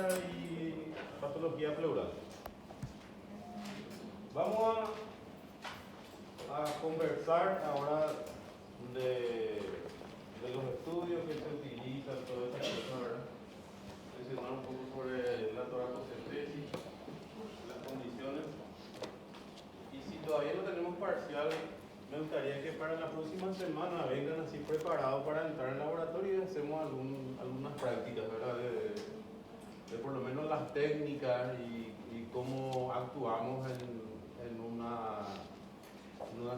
obstétrica y patología pleural. Vamos a conversar ahora de los estudios que se utilizan, todas esas cosas, ¿verdad? Mencionar un poco sobre la toracocentesis, las condiciones. Y si todavía no tenemos parcial, me gustaría que para la próxima semana vengan así preparados para entrar al laboratorio y hacemos algunas prácticas, ¿verdad? De por lo menos las técnicas y cómo actuamos en una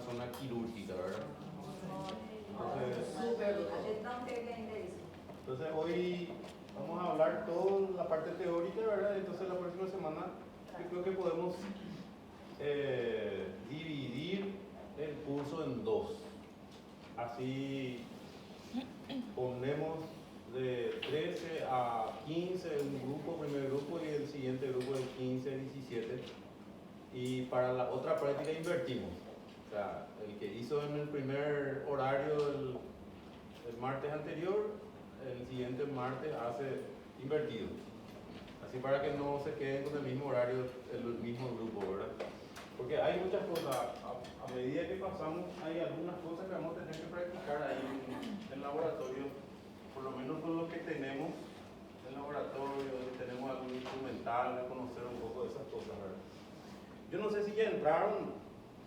zona quirúrgica, ¿verdad? Entonces hoy vamos a hablar toda la parte teórica, ¿verdad? Entonces la próxima semana yo creo que podemos dividir el curso en dos. Así ponemos de 13 a 15 un grupo, primer grupo, y el siguiente grupo de 15 a 17. Y para la otra práctica invertimos. O sea, el que hizo en el primer horario el martes anterior, el siguiente martes hace invertido. Así para que no se queden con el mismo horario, el mismo grupo, ¿verdad? Porque hay muchas cosas, a medida que pasamos, hay algunas cosas que vamos a tener que practicar ahí en el laboratorio, por lo menos con lo que tenemos en el laboratorio, tenemos algún instrumental, de conocer un poco de esas cosas, ¿verdad? Yo no sé si ya entraron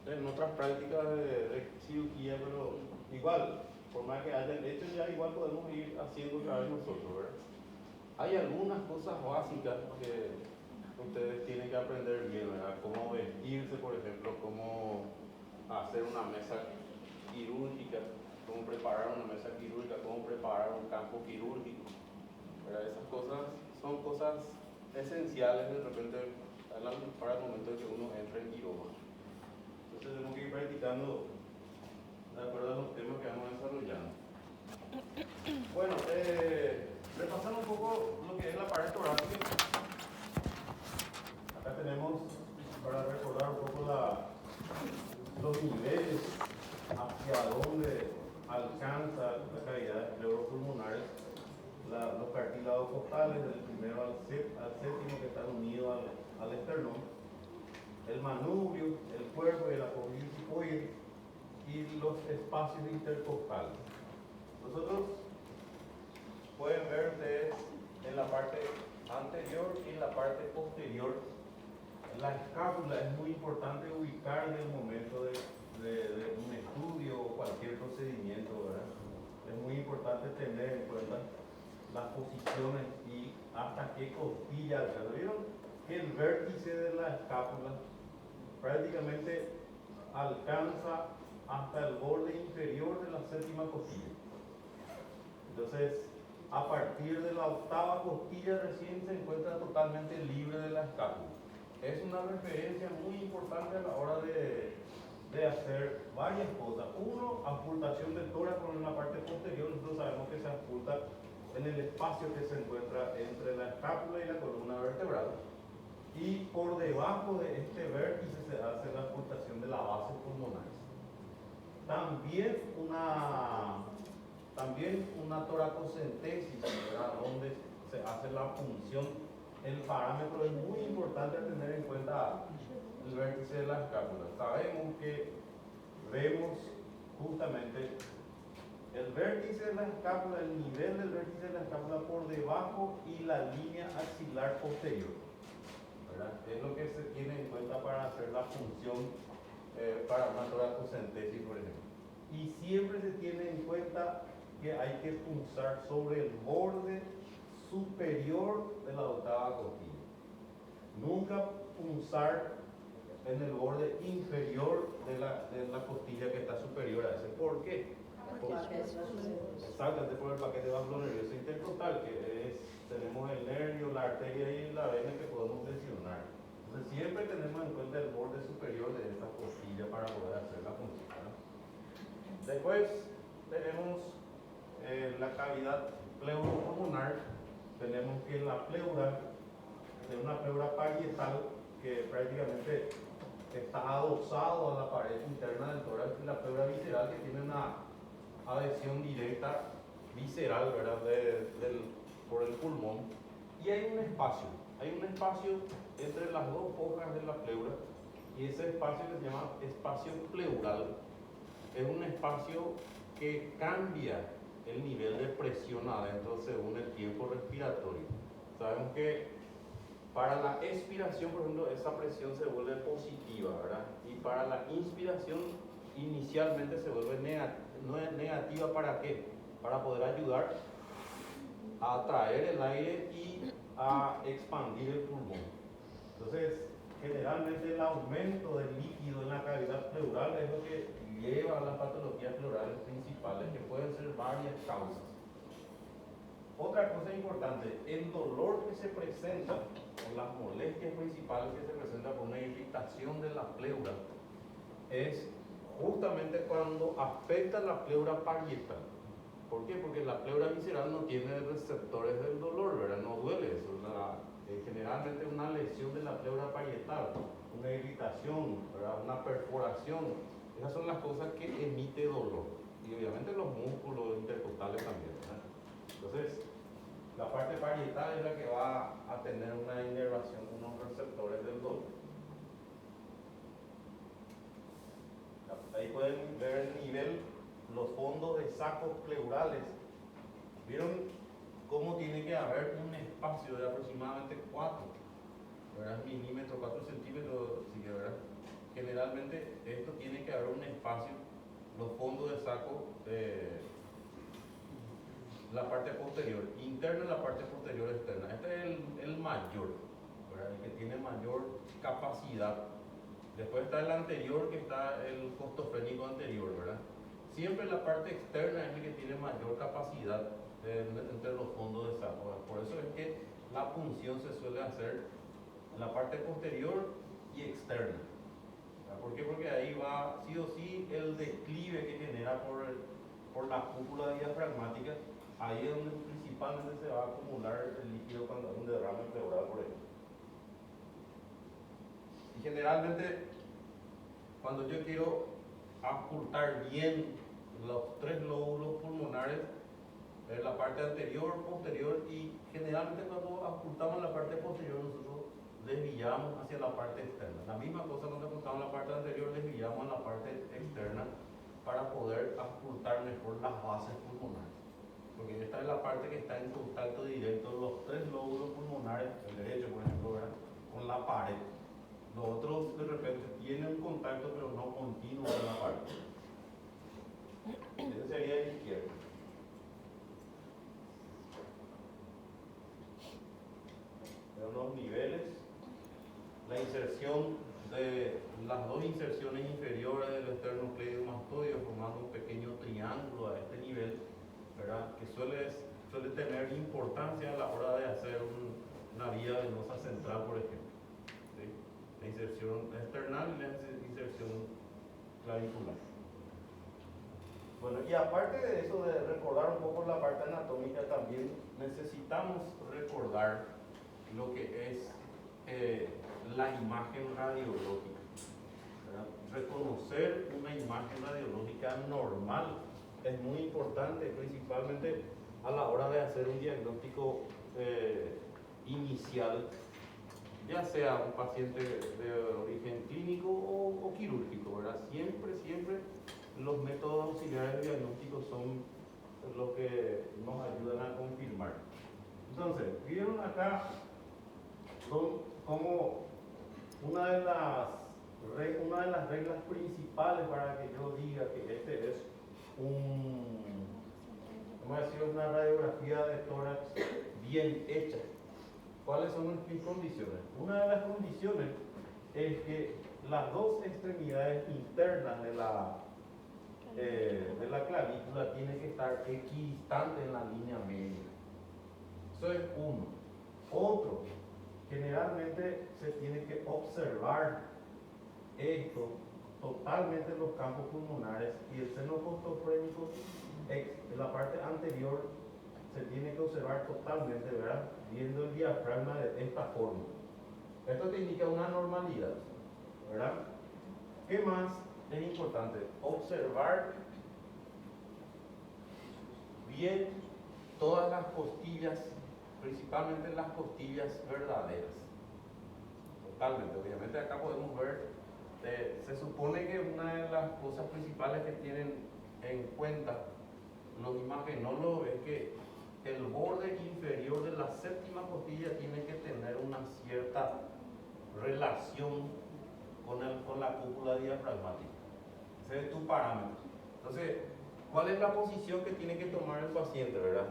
en otras prácticas de cirugía, pero igual, por más que hayan hecho, ya igual podemos ir haciendo otra vez nosotros, ¿verdad? Hay algunas cosas básicas que ustedes tienen que aprender bien, ¿verdad? Cómo vestirse, por ejemplo, cómo hacer una mesa quirúrgica, cómo preparar una mesa quirúrgica, cómo preparar un campo quirúrgico, ¿verdad? Esas cosas son cosas esenciales de repente para el momento de que uno entre en quirófano. Entonces tenemos que ir practicando de acuerdo a los temas que vamos desarrollando. Bueno, repasando un poco lo que es la pared torácica. Acá tenemos, para recordar un poco los niveles hacia dónde alcanza la cavidad de pleuropulmonares, los cartílagos costales del primero al séptimo que están unidos al esternón, el manubrio, el cuerpo y el apósito hipoide y los espacios intercostales. Nosotros pueden ver ustedes en la parte anterior y en la parte posterior. La escápula es muy importante ubicar en el momento de un estudio o cualquier procedimiento, ¿verdad? Es muy importante tener en cuenta las posiciones y hasta qué costilla alcanza. ¿Vieron que el vértice de la escápula prácticamente alcanza hasta el borde inferior de la séptima costilla? Entonces, a partir de la octava costilla recién se encuentra totalmente libre de la escápula. Es una referencia muy importante a la hora de hacer varias cosas. Uno, auscultación del tórax en la parte posterior. Nosotros sabemos que se ausculta en el espacio que se encuentra entre la escápula y la columna vertebral. Y por debajo de este vértice se hace la auscultación de la base pulmonar. También una toracocentesis, ¿verdad? Donde se hace la punción. El parámetro es muy importante tener en cuenta el vértice de la escápula. Sabemos que vemos justamente el vértice de la escápula, el nivel del vértice de la escápula por debajo y la línea axilar posterior, ¿verdad? Es lo que se tiene en cuenta para hacer la función para una toracocentesis, por ejemplo. Y siempre se tiene en cuenta que hay que punzar sobre el borde superior de la octava costilla. Nunca punzar en el borde inferior de la costilla que está superior a ese. ¿Por qué? Exactamente por el paquete vasculonervioso intercostal, que tenemos el nervio, la arteria y la vena que podemos lesionar. Entonces siempre tenemos en cuenta el borde superior de esta costilla para poder hacer la función, ¿no? Después tenemos la cavidad pleuropulmonar. Tenemos que la pleura es una pleura parietal que prácticamente está adosado a la pared interna del tórax, y la pleura visceral que tiene una adhesión directa visceral, ¿verdad? Por el pulmón. y hay un espacio entre las dos hojas de la pleura, y ese espacio que se llama espacio pleural es un espacio que cambia el nivel de presión adentro según el tiempo respiratorio. Sabemos que para la expiración, por ejemplo, esa presión se vuelve positiva, ¿verdad? Y para la inspiración inicialmente se vuelve negativa. ¿Para qué? Para poder ayudar a atraer el aire y a expandir el pulmón. Entonces, generalmente el aumento del líquido en la cavidad pleural es lo que lleva a las patologías pleurales principales, que pueden ser varias causas. Otra cosa importante, el dolor que se presenta, o las molestias principales que se presentan por una irritación de la pleura, es justamente cuando afecta la pleura parietal. ¿Por qué? Porque la pleura visceral no tiene receptores del dolor, ¿verdad? No duele eso. Generalmente una lesión de la pleura parietal, una irritación, ¿verdad? Una perforación, esas son las cosas que emite dolor. Y obviamente los músculos intercostales también, ¿verdad? Entonces, la parte parietal es la que va a tener una inervación con unos receptores del dolor. Ahí pueden ver el nivel, los fondos de sacos pleurales. ¿Vieron cómo tiene que haber un espacio de aproximadamente 4 milímetros, 4 centímetros? Sí, ¿verdad? Generalmente esto tiene que haber un espacio, los fondos de saco, la parte posterior, interna y la parte posterior externa. Este es el mayor, ¿verdad? El que tiene mayor capacidad. Después está el anterior, que está el costofrénico anterior, ¿verdad? Siempre la parte externa es el que tiene mayor capacidad entre los fondos de saco. Por eso es que la punción se suele hacer en la parte posterior y externa. ¿Por qué? Porque ahí va sí o sí el declive que genera por la cúpula diafragmática. Ahí es donde principalmente se va a acumular el líquido cuando hay un derrame pleural, por ejemplo. Y generalmente, cuando yo quiero auscultar bien los 3 lóbulos pulmonares, la parte anterior, posterior, y generalmente cuando auscultamos la parte posterior, nosotros desviamos hacia la parte externa. La misma cosa cuando auscultamos la parte anterior, desviamos a la parte externa para poder auscultar mejor las bases pulmonares. Porque esta es la parte que está en contacto directo, los 3 lóbulos pulmonares, el derecho por ejemplo, ¿verdad?, con la pared. Los otros de repente tienen un contacto pero no continuo con la pared. Ese sería el izquierdo. Vean los niveles, la inserción de las dos inserciones inferiores del esternocleidomastoideo formando un pequeño triángulo a este nivel, ¿verdad?, que suele tener importancia a la hora de hacer una vía venosa central, por ejemplo. ¿Sí? La inserción external y la inserción clavicular. Bueno, y aparte de eso, de recordar un poco la parte anatómica, también necesitamos recordar lo que es la imagen radiológica, ¿verdad? Reconocer una imagen radiológica normal es muy importante, principalmente a la hora de hacer un diagnóstico inicial, ya sea un paciente de origen clínico o quirúrgico, ¿verdad? Siempre los métodos auxiliares de diagnóstico son los que nos ayudan a confirmar. Entonces, vieron acá como una de las reglas principales para que yo diga que este es vamos a decir, una radiografía de tórax bien hecha. ¿Cuáles son mis condiciones? Una de las condiciones es que las dos extremidades internas de la clavícula tienen que estar equidistantes en la línea media. Eso es uno. Otro, generalmente se tiene que observar esto totalmente en los campos pulmonares, y el seno costofrénico en la parte anterior se tiene que observar totalmente, ¿verdad?, viendo el diafragma de esta forma. Esto te indica una normalidad, ¿verdad? ¿Qué más es importante? Observar bien todas las costillas principalmente en las costillas verdaderas. Totalmente, obviamente acá podemos ver, se supone que una de las cosas principales que tienen en cuenta los imagenólogos es que el borde inferior de la séptima costilla tiene que tener una cierta relación con la cúpula diafragmática. Ese es tu parámetro. Entonces, ¿cuál es la posición que tiene que tomar el paciente, verdad?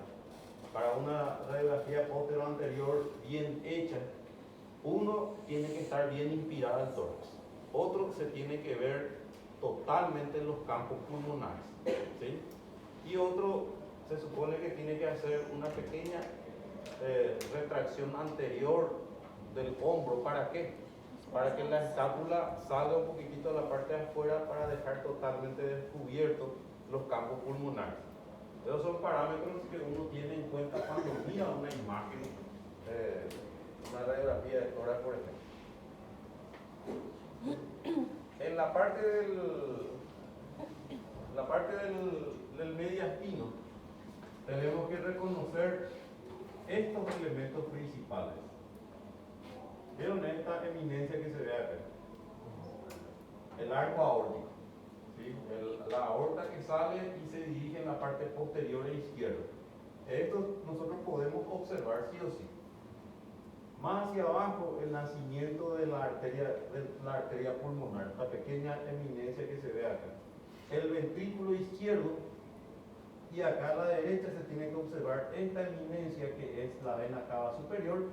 Para una radiografía póstero anterior bien hecha, uno tiene que estar bien inspirado al tórax. Otro se tiene que ver totalmente en los campos pulmonares, ¿sí? Y otro se supone que tiene que hacer una pequeña retracción anterior del hombro. ¿Para qué? Para que la escápula salga un poquitito a la parte de afuera para dejar totalmente descubiertos los campos pulmonares. Esos son parámetros que uno tiene en cuenta cuando mira una imagen, una radiografía de tórax, por ejemplo. En la parte del mediastino tenemos que reconocer estos elementos principales. ¿Vieron esta eminencia que se ve acá? El arco aórtico, ¿sí? La aorta que sale y se dirige en la parte posterior e izquierda. Esto nosotros podemos observar sí o sí. Más hacia abajo, el nacimiento de la arteria pulmonar, la pequeña eminencia que se ve acá. El ventrículo izquierdo, y acá a la derecha se tiene que observar esta eminencia que es la vena cava superior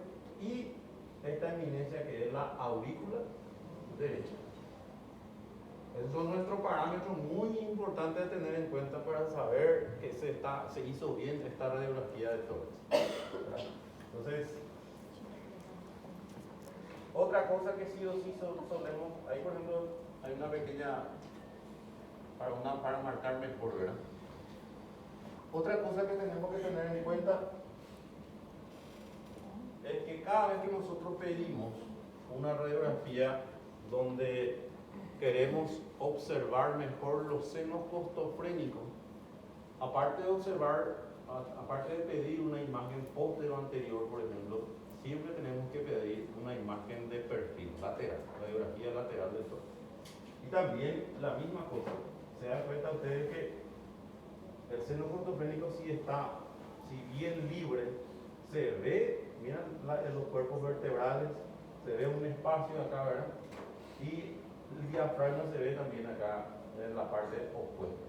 y esta eminencia que es la aurícula derecha. Esos son nuestros parámetros muy importantes de tener en cuenta para saber que se hizo bien esta radiografía de tórax. Entonces, otra cosa que sí o sí solemos, ahí por ejemplo hay una pequeña, para marcar mejor, ¿verdad? Otra cosa que tenemos que tener en cuenta es que cada vez que nosotros pedimos una radiografía donde queremos observar mejor los senos costofrénicos, aparte de pedir una imagen póstero anterior, por ejemplo, siempre tenemos que pedir una imagen de perfil lateral, radiografía lateral del tórax. Y también la misma cosa, se dan cuenta ustedes que el seno costofrénico si bien libre, se ve, miren en los cuerpos vertebrales, se ve un espacio acá, ¿verdad? Y el diafragma se ve también acá en la parte opuesta.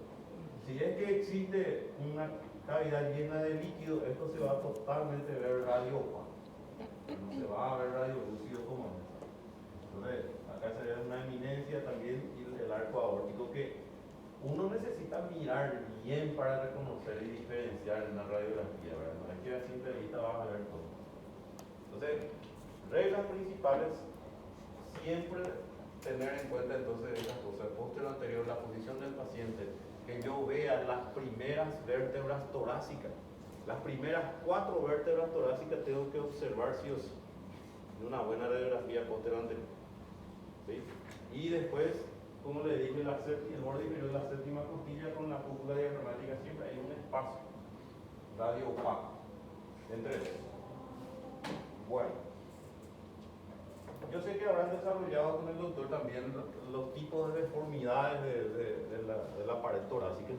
Si es que existe una cavidad llena de líquido, esto se va a totalmente ver radio opaco. No se va a ver radio lúcido como es. Entonces, acá se ve una eminencia también y el arco aórtico que uno necesita mirar bien para reconocer y diferenciar en una radiografía, ¿verdad? No es que a simple vista vas a ver todo. Entonces, reglas principales, siempre tener en cuenta entonces estas cosas. Póstero anterior, la posición del paciente, que yo vea las primeras vértebras torácicas. Las primeras 4 vértebras torácicas tengo que observar sí o sí en una buena radiografía póstero anterior. ¿Sí? Y después, como le dije, el borde inferior de la séptima costilla con la cúpula diafragmática siempre hay un espacio radio opaco entre ellos. Bueno, yo sé que habrán desarrollado con el doctor también los tipos de deformidades de la pared torácica.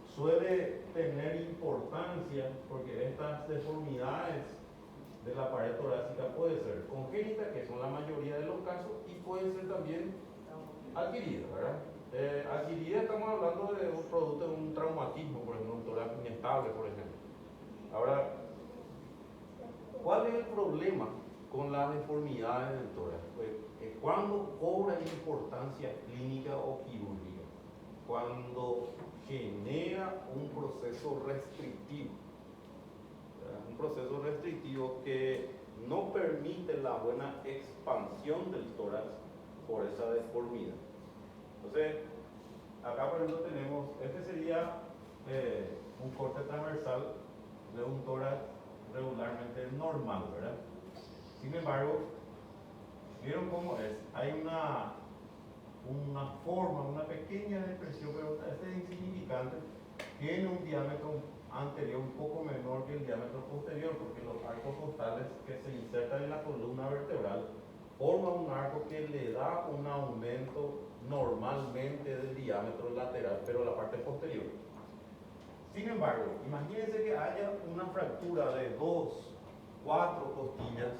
Suele tener importancia porque estas deformidades de la pared torácica puede ser congénita, que son la mayoría de los casos, y puede ser también adquirida, ¿verdad? Adquirida estamos hablando de un producto de un traumatismo, por ejemplo, un tórax inestable, por ejemplo. Ahora, ¿cuál es el problema con las deformidades del tórax? Pues, ¿cuándo cobra importancia clínica o quirúrgica? Cuando genera un proceso restrictivo. Un proceso restrictivo que no permite la buena expansión del tórax por esa deformidad. Entonces, acá por ejemplo tenemos, este sería un corte transversal de un tórax regularmente normal, ¿verdad? Sin embargo, ¿vieron cómo es? Hay una forma, una pequeña depresión, pero es insignificante, tiene un diámetro anterior un poco menor que el diámetro posterior, porque los arcos costales que se insertan en la columna vertebral forman un arco que le da un aumento normalmente del diámetro lateral, pero la parte posterior. Sin embargo, imagínense que haya una fractura de 2, 4 costillas,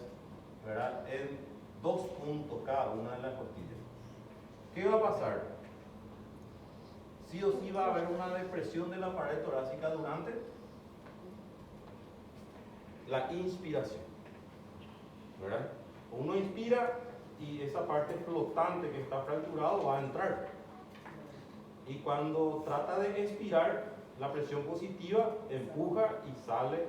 ¿verdad? En 2 puntos cada una de las costillas. ¿Qué va a pasar? Sí o sí va a haber una depresión de la pared torácica durante la inspiración, ¿verdad? Uno inspira y esa parte flotante que está fracturado va a entrar. Y cuando trata de expirar, la presión positiva empuja y sale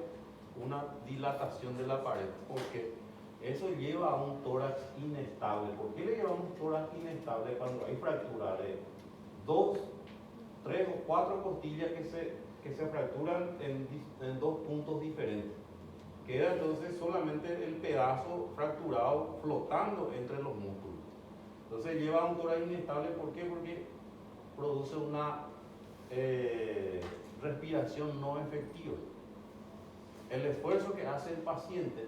una dilatación de la pared, porque eso lleva a un tórax inestable. ¿Por qué le lleva a un tórax inestable cuando hay fractura de 2, 3 o 4 costillas que se fracturan en 2 puntos diferentes? Queda entonces solamente el pedazo fracturado flotando entre los músculos. Entonces lleva a un tórax inestable. ¿Por qué? Porque produce una respiración no efectiva. El esfuerzo que hace el paciente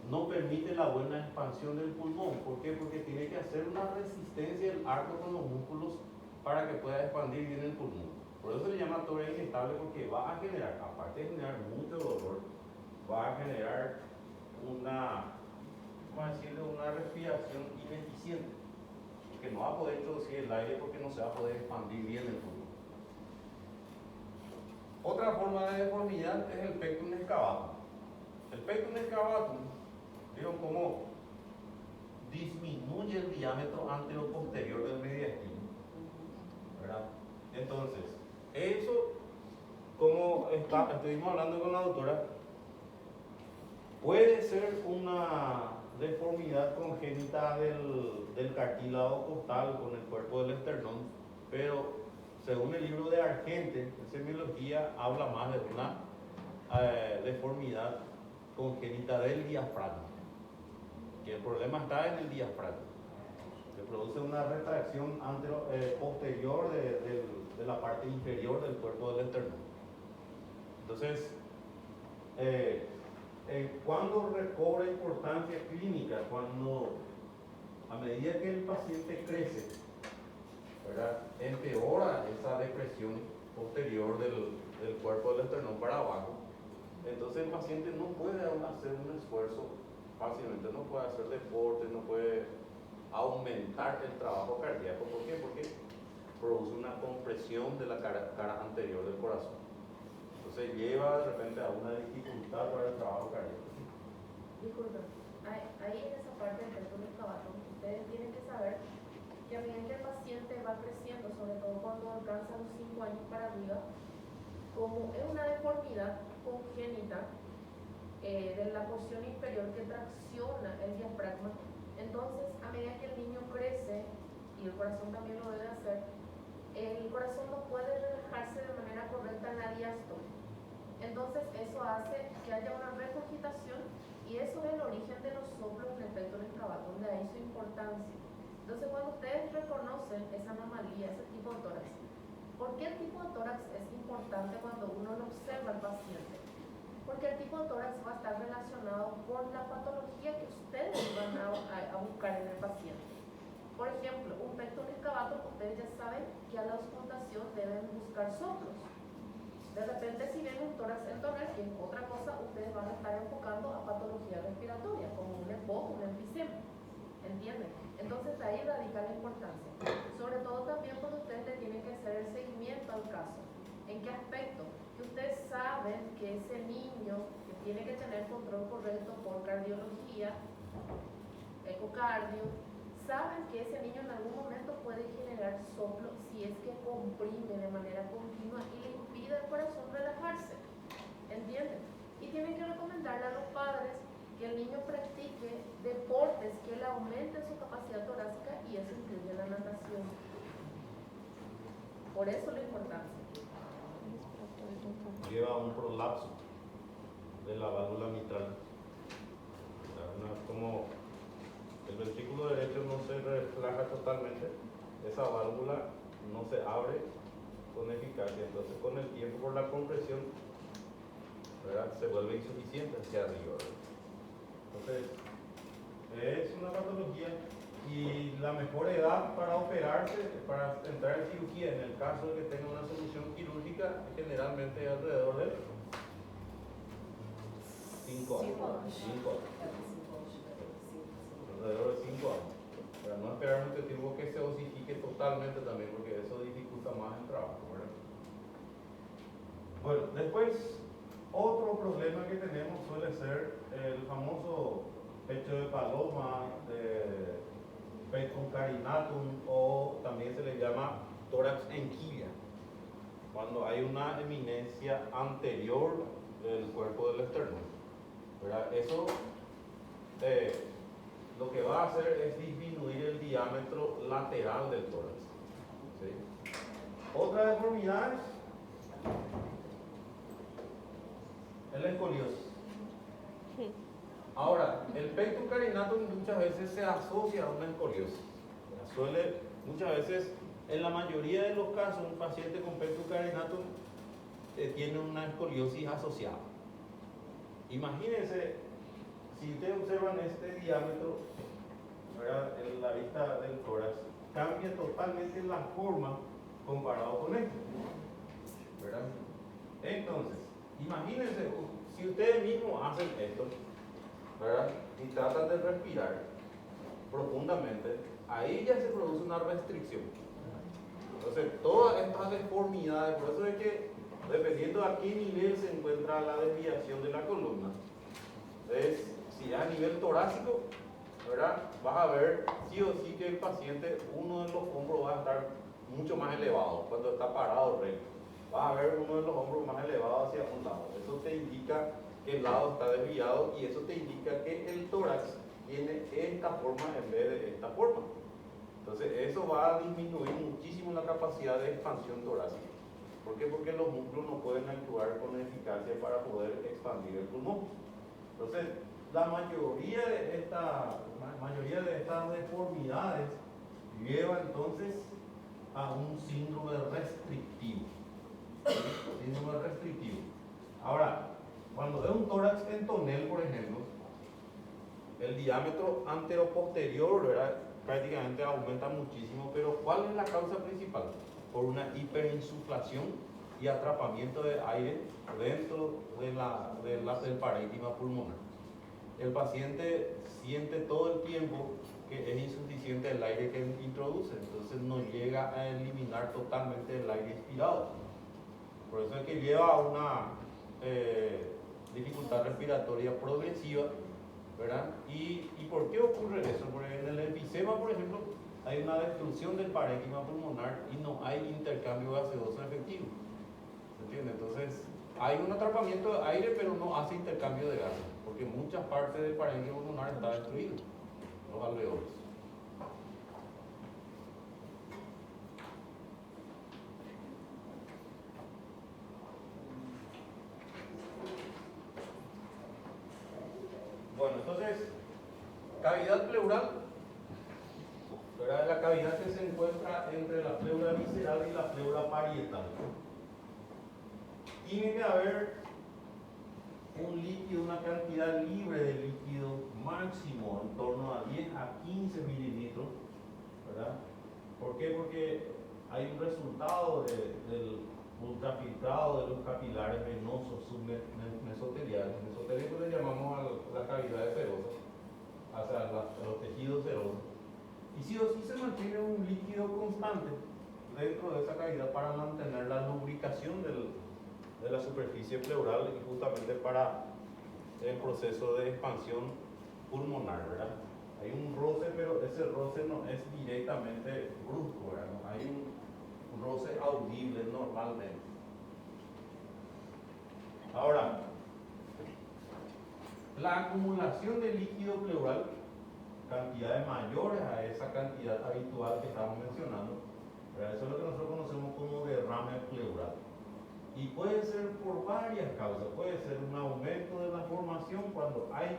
no permite la buena expansión del pulmón. ¿Por qué? Porque tiene que hacer una resistencia del arco con los músculos para que pueda expandir bien el pulmón. Por eso se le llama tórax inestable, porque va a generar, aparte de generar mucho dolor, va a generar una, ¿cómo decirle?, una respiración ineficiente, que no va a poder introducir el aire porque no se va a poder expandir bien el pulmón. Otra forma de deformidad es el pectum excavatum. El pectum excavatum, ¿vieron cómo disminuye el diámetro anteroposterior del mediastino? ¿Verdad? Entonces, eso, como estuvimos hablando con la doctora, puede ser una deformidad congénita del cartílago costal con el cuerpo del esternón, pero según el libro de Argente, en semiología, habla más de una deformidad congénita del diafragma, que el problema está en el diafragma, que produce una retracción posterior de la parte inferior del cuerpo del esternón. Entonces, cuando recobra importancia clínica, cuando a medida que el paciente crece, ¿verdad?, empeora esa depresión posterior del cuerpo del esternón para abajo, entonces el paciente no puede hacer un esfuerzo fácilmente, no puede hacer deporte, no puede aumentar el trabajo cardíaco. ¿Por qué? Porque produce una compresión de la cara anterior del corazón. Entonces lleva de repente a una dificultad para el trabajo cardíaco. Disculpen, ahí en esa parte del pectum excavatum, ustedes tienen que saber que a medida que el paciente va creciendo, sobre todo cuando alcanza los 5 años para arriba, como es una deformidad congénita de la porción inferior que tracciona el diafragma, entonces a medida que el niño crece, y el corazón también lo debe hacer, el corazón no puede relajarse de manera correcta en la diástole. Entonces eso hace que haya una regurgitación, y eso es el origen de los soplos en el pectum excavatum, de ahí su importancia. Entonces cuando ustedes reconocen esa anomalía, ese tipo de tórax, ¿por qué el tipo de tórax es importante cuando uno lo observa al paciente? Porque el tipo de tórax va a estar relacionado con la patología que ustedes van a buscar en el paciente. Por ejemplo, un pectum excavatum, ustedes ya saben que a la auscultación deben buscar soplos. De repente, si ven un tórax entonal, que es otra cosa, ustedes van a estar enfocando a patología respiratoria, como un EPOC, un enfisema. ¿Entienden? Entonces ahí radica la importancia. Sobre todo también cuando ustedes le tienen que hacer el seguimiento al caso. ¿En qué aspecto? Que ustedes saben que ese niño que tiene que tener control correcto por cardiología, ecocardio, saben que ese niño en algún momento puede generar soplo si es que comprime de manera continua y le impide al corazón relajarse. ¿Entienden? Y tienen que recomendarle a los padres que el niño practique deportes que le aumenten su capacidad torácica, y eso incluye la natación. Por eso la importancia. Lleva un prolapso de la válvula mitral. Como el ventrículo derecho no se relaja totalmente, esa válvula no se abre con eficacia. Entonces, con el tiempo, por la compresión, ¿verdad? Se vuelve insuficiente hacia arriba, ¿verdad? Entonces, es una patología y la mejor edad para operarse, para entrar en cirugía, en el caso de que tenga una solución quirúrgica, generalmente es alrededor de 5 años. 5 años. Alrededor de 5 años. Para no esperar mucho tiempo que se osifique totalmente también, porque eso dificulta más el trabajo, ¿verdad? Bueno, después, otro problema que tenemos suele ser el famoso pecho de paloma, pectum carinatum, o también se le llama tórax en quilla, cuando hay una eminencia anterior del cuerpo del esternón, ¿verdad? Eso lo que va a hacer es disminuir el diámetro lateral del tórax, ¿sí? Otra deformidad es la escoliosis. Ahora, el pectum carinatum muchas veces se asocia a una escoliosis. Muchas veces, en la mayoría de los casos, un paciente con pectum carinatum tiene una escoliosis asociada. Imagínense, si ustedes observan este diámetro, ¿verdad? En la vista del tórax, cambia totalmente la forma comparado con esto, ¿verdad? Entonces, imagínense, si ustedes mismos hacen esto, ¿verdad? Y tratan de respirar profundamente, ahí ya se produce una restricción. Entonces, todas estas deformidades, por eso es que dependiendo a qué nivel se encuentra la desviación de la columna, si es a nivel torácico, ¿verdad? Vas a ver sí o sí que el paciente, uno de los hombros va a estar mucho más elevado cuando está parado recto. Vas a ver uno de los hombros más elevados hacia un lado. Eso te indica que el lado está desviado y eso te indica que el tórax tiene esta forma en vez de esta forma. Entonces eso va a disminuir muchísimo la capacidad de expansión torácica. ¿Por qué? Porque los músculos no pueden actuar con eficacia para poder expandir el pulmón. Entonces, la mayoría de estas deformidades lleva entonces a un síndrome restrictivo. Síndrome restrictivo. Ahora, cuando es un tórax en tonel, por ejemplo, el diámetro anteroposterior, ¿verdad?, prácticamente aumenta muchísimo, pero ¿cuál es la causa principal? Por una hiperinsuflación y atrapamiento de aire dentro del parénquima pulmonar. El paciente siente todo el tiempo que es insuficiente el aire que introduce, entonces no llega a eliminar totalmente el aire inspirado. Por eso es que lleva a una dificultad respiratoria progresiva, ¿verdad? ¿Y por qué ocurre eso? Porque en el enfisema, por ejemplo, hay una destrucción del parénquima pulmonar y no hay intercambio gaseoso efectivo. ¿Se entiende? Entonces, hay un atrapamiento de aire, pero no hace intercambio de gases, porque muchas partes del parénquima pulmonar están destruidas, los alveolos. Bueno, entonces, cavidad pleural, ¿verdad? La cavidad que se encuentra entre la pleura visceral y la pleura parietal. Tiene que haber un líquido, una cantidad libre de líquido máximo en torno a 10 a 15 mililitros, ¿verdad? ¿Por qué? Porque hay un resultado del ultrafiltrado de los capilares venosos submesoteliales. Mesotelios le llamamos a la cavidad de serosa, hacia los tejidos serosos. Y sí o sí se mantiene un líquido constante dentro de esa cavidad para mantener la lubricación de la superficie pleural y justamente para el proceso de expansión pulmonar, ¿verdad? Hay un roce, pero ese roce no es directamente brusco, ¿verdad? No hay un roce audible normalmente. Ahora, la acumulación de líquido pleural, cantidades mayores a esa cantidad habitual que estamos mencionando, ¿verdad? Eso es lo que nosotros conocemos como derrame pleural. Y puede ser por varias causas. Puede ser un aumento de la formación cuando hay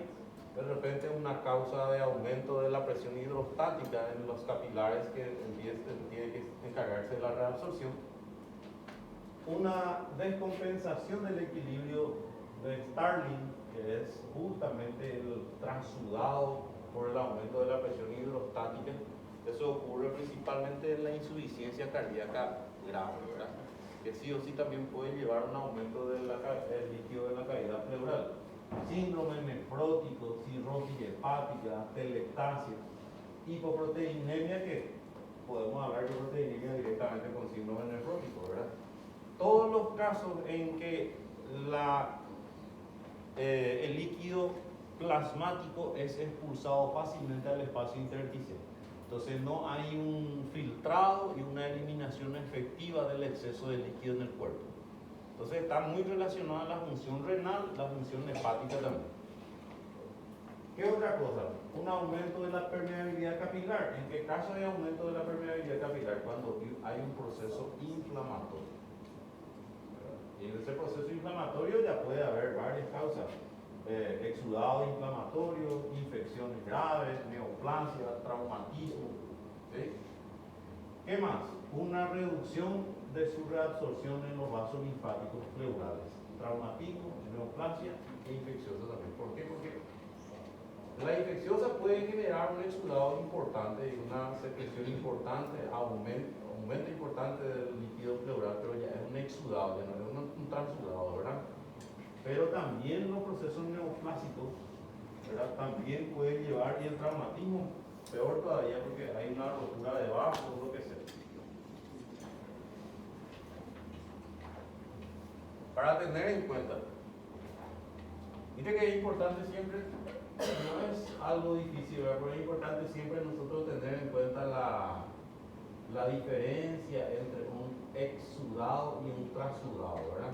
de repente una causa de aumento de la presión hidrostática en los capilares que tiene que encargarse de la reabsorción. Una descompensación del equilibrio de Starling, que es justamente el transudado por el aumento de la presión hidrostática. Eso ocurre principalmente en la insuficiencia cardíaca grave, ¿verdad? Que sí o sí también puede llevar a un aumento del líquido de la cavidad pleural. Síndrome nefrótico, cirrosis hepática, telectasia, hipoproteinemia, que podemos hablar de proteinemia directamente con síndrome nefrótico, ¿verdad? Todos los casos en que el líquido plasmático es expulsado fácilmente al espacio intersticial. Entonces no hay un filtrado y una eliminación efectiva del exceso de líquido en el cuerpo. Entonces está muy relacionada la función renal, la función hepática también. ¿Qué otra cosa? Un aumento de la permeabilidad capilar. ¿En qué caso hay aumento de la permeabilidad capilar? Cuando hay un proceso inflamatorio. Y en ese proceso inflamatorio ya puede haber varias causas. Exudado inflamatorio, infecciones graves, neoplasia, traumatismo. ¿Sí? ¿Qué más? Una reducción de su reabsorción en los vasos linfáticos pleurales. Traumatismo, neoplasia e infecciosa también. ¿Por qué? Porque la infecciosa puede generar un exudado importante y una secreción importante, aumento importante del líquido pleural, pero ya es un exudado, ya no es un transudado, ¿verdad? Pero también los procesos neoplásicos, ¿verdad? También pueden llevar, y el traumatismo, peor todavía porque hay una rotura de vasos, lo que sea. Para tener en cuenta, mire que es importante siempre, no es algo difícil, ¿verdad? Pero es importante siempre nosotros tener en cuenta la diferencia entre un exudado y un transudado, ¿verdad?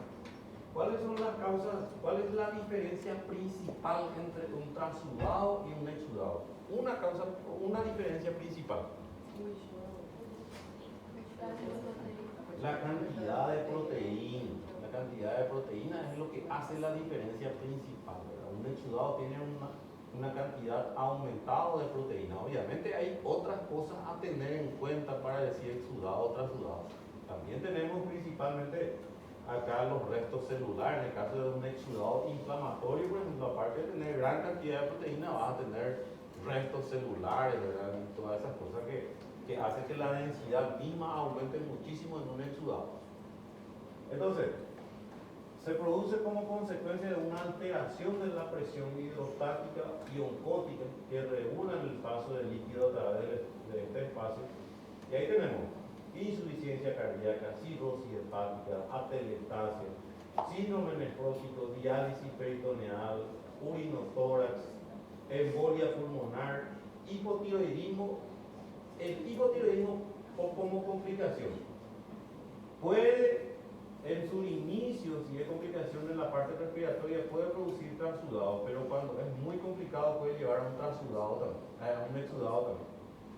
¿Cuáles son las causas? ¿Cuál es la diferencia principal entre un transudado y un exudado? Una diferencia principal. La cantidad de proteína. La cantidad de proteína es lo que hace la diferencia principal, ¿verdad? Un exudado tiene una cantidad aumentada de proteína. Obviamente hay otras cosas a tener en cuenta para decir exudado o transudado. También tenemos principalmente acá los restos celulares. En el caso de un exudado inflamatorio, por ejemplo, aparte de tener gran cantidad de proteína, vas a tener restos celulares, ¿verdad? Y todas esas cosas que hacen que la densidad misma aumente muchísimo en un exudado. Entonces, se produce como consecuencia de una alteración de la presión hidrostática y oncótica que regulan el paso del líquido a través de este espacio. Y ahí tenemos insuficiencia cardíaca, cirrosis hepática, atelectasia, síndrome nefrótico, diálisis peritoneal, urinotórax, embolia pulmonar, hipotiroidismo. El hipotiroidismo como complicación puede, en su inicio, si hay complicación en la parte respiratoria, puede producir transudado, pero cuando es muy complicado puede llevar a un transudado también, a un exudado también.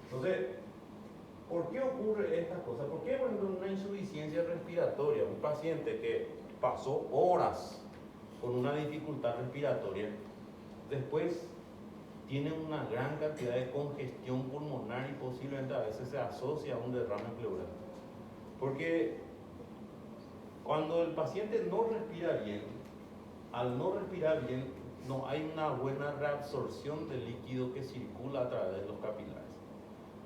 Entonces, ¿por qué ocurre estas cosas? ¿Por qué, por ejemplo, una insuficiencia respiratoria, un paciente que pasó horas con una dificultad respiratoria, después tiene una gran cantidad de congestión pulmonar y posiblemente a veces se asocia a un derrame pleural? Porque cuando el paciente no respira bien, al no respirar bien, no hay una buena reabsorción del líquido que circula a través de los capilares.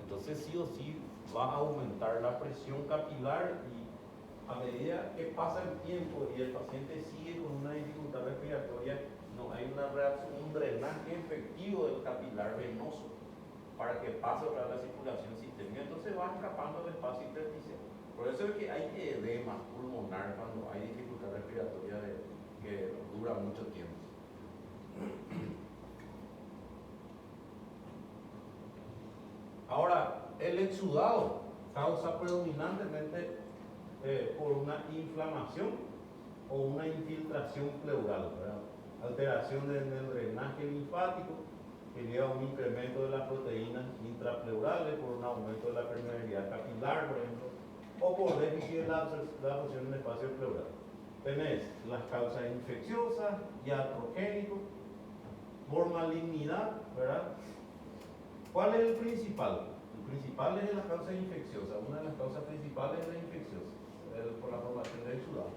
Entonces sí o sí va a aumentar la presión capilar y a medida que pasa el tiempo y el paciente sigue con una dificultad respiratoria, no hay una reacción, un drenaje efectivo del capilar venoso para que pase otra vez la circulación sistémica. Entonces va escapando el espacio intersticial. Por eso es que hay edema pulmonar cuando hay dificultad respiratoria que dura mucho tiempo. Ahora, el exudado causa predominantemente por una inflamación o una infiltración pleural, ¿verdad? Alteración en el drenaje linfático que lleva a un incremento de las proteínas intrapleurales por un aumento de la permeabilidad capilar, por ejemplo, o por déficit de la absorción en el espacio pleural. Tenés las causas infecciosas, iatrogénico, por malignidad, ¿verdad? ¿Cuál es el principal? El principal es la causa infecciosa. Una de las causas principales es la infecciosa, por la formación de exudado.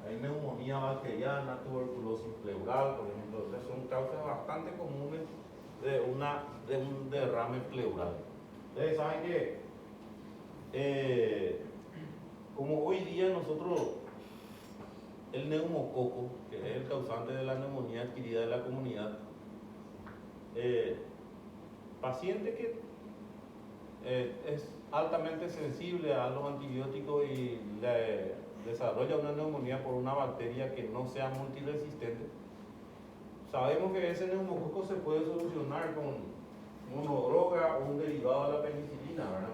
Hay neumonía bacteriana, tuberculosis pleural, por ejemplo. Estas son causas bastante comunes de un derrame pleural. Ustedes saben que como hoy día nosotros, el neumococo, que es el causante de la neumonía adquirida de la comunidad, paciente que es altamente sensible a los antibióticos y desarrolla una neumonía por una bacteria que no sea multiresistente, sabemos que ese neumococo se puede solucionar con monodroga o un derivado de la penicilina, ¿verdad?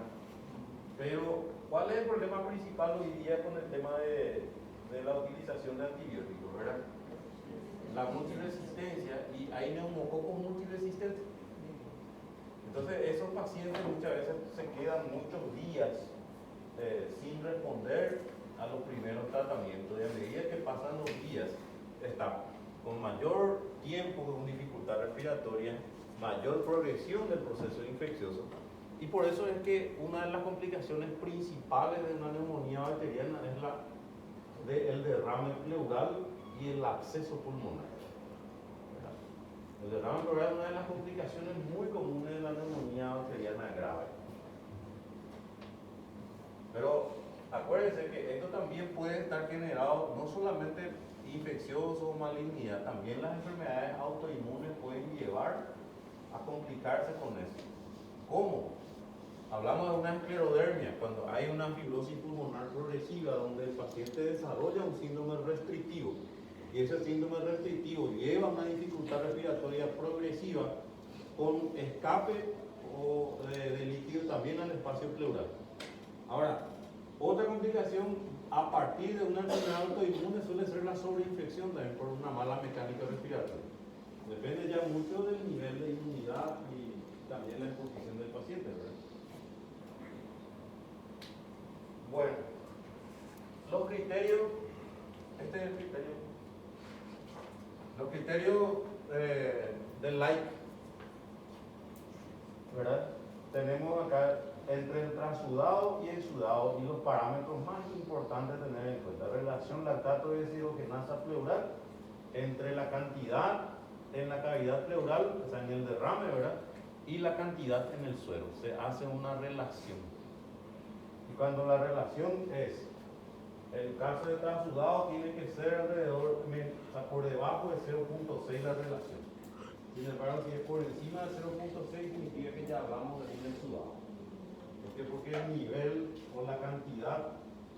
Pero, ¿cuál es el problema principal hoy día con el tema de la utilización de antibióticos, ¿verdad? La multiresistencia, y hay neumococos multiresistentes. Entonces, esos pacientes muchas veces se quedan muchos días sin responder a los primeros tratamientos, y a medida que pasan los días, está con mayor tiempo con dificultad respiratoria, mayor progresión del proceso infeccioso, y por eso es que una de las complicaciones principales de una neumonía bacteriana es el derrame pleural y el absceso pulmonar. El derrame pleural es una de las complicaciones muy comunes de la neumonía bacteriana grave. Pero acuérdense que esto también puede estar generado no solamente infeccioso o malignidad, también las enfermedades autoinmunes pueden llevar a complicarse con eso. ¿Cómo? Hablamos de una esclerodermia, cuando hay una fibrosis pulmonar progresiva donde el paciente desarrolla un síndrome restrictivo, y ese síndrome restrictivo lleva a una dificultad respiratoria progresiva con escape de líquido también al espacio pleural. Ahora, otra complicación a partir de una enfermedad autoinmune suele ser la sobreinfección también por una mala mecánica respiratoria. Depende ya mucho del nivel de inmunidad y también la exposición del paciente, ¿verdad? Bueno, los criterios, este es el criterio. Los criterios del like, ¿verdad? Tenemos acá entre el transudado y exudado, y los parámetros más importantes a tener en cuenta: relación lactato deshidrogenasa pleural entre la cantidad en la cavidad pleural, o sea, en el derrame, ¿verdad? Y la cantidad en el suero. Se hace una relación. Y cuando la relación es, el caso de transudado tiene que ser alrededor, o sea, por debajo de 0.6 la relación. Sin embargo, si es por encima de 0.6 significa que ya hablamos de un exudado. ¿Por qué? Porque el nivel o la cantidad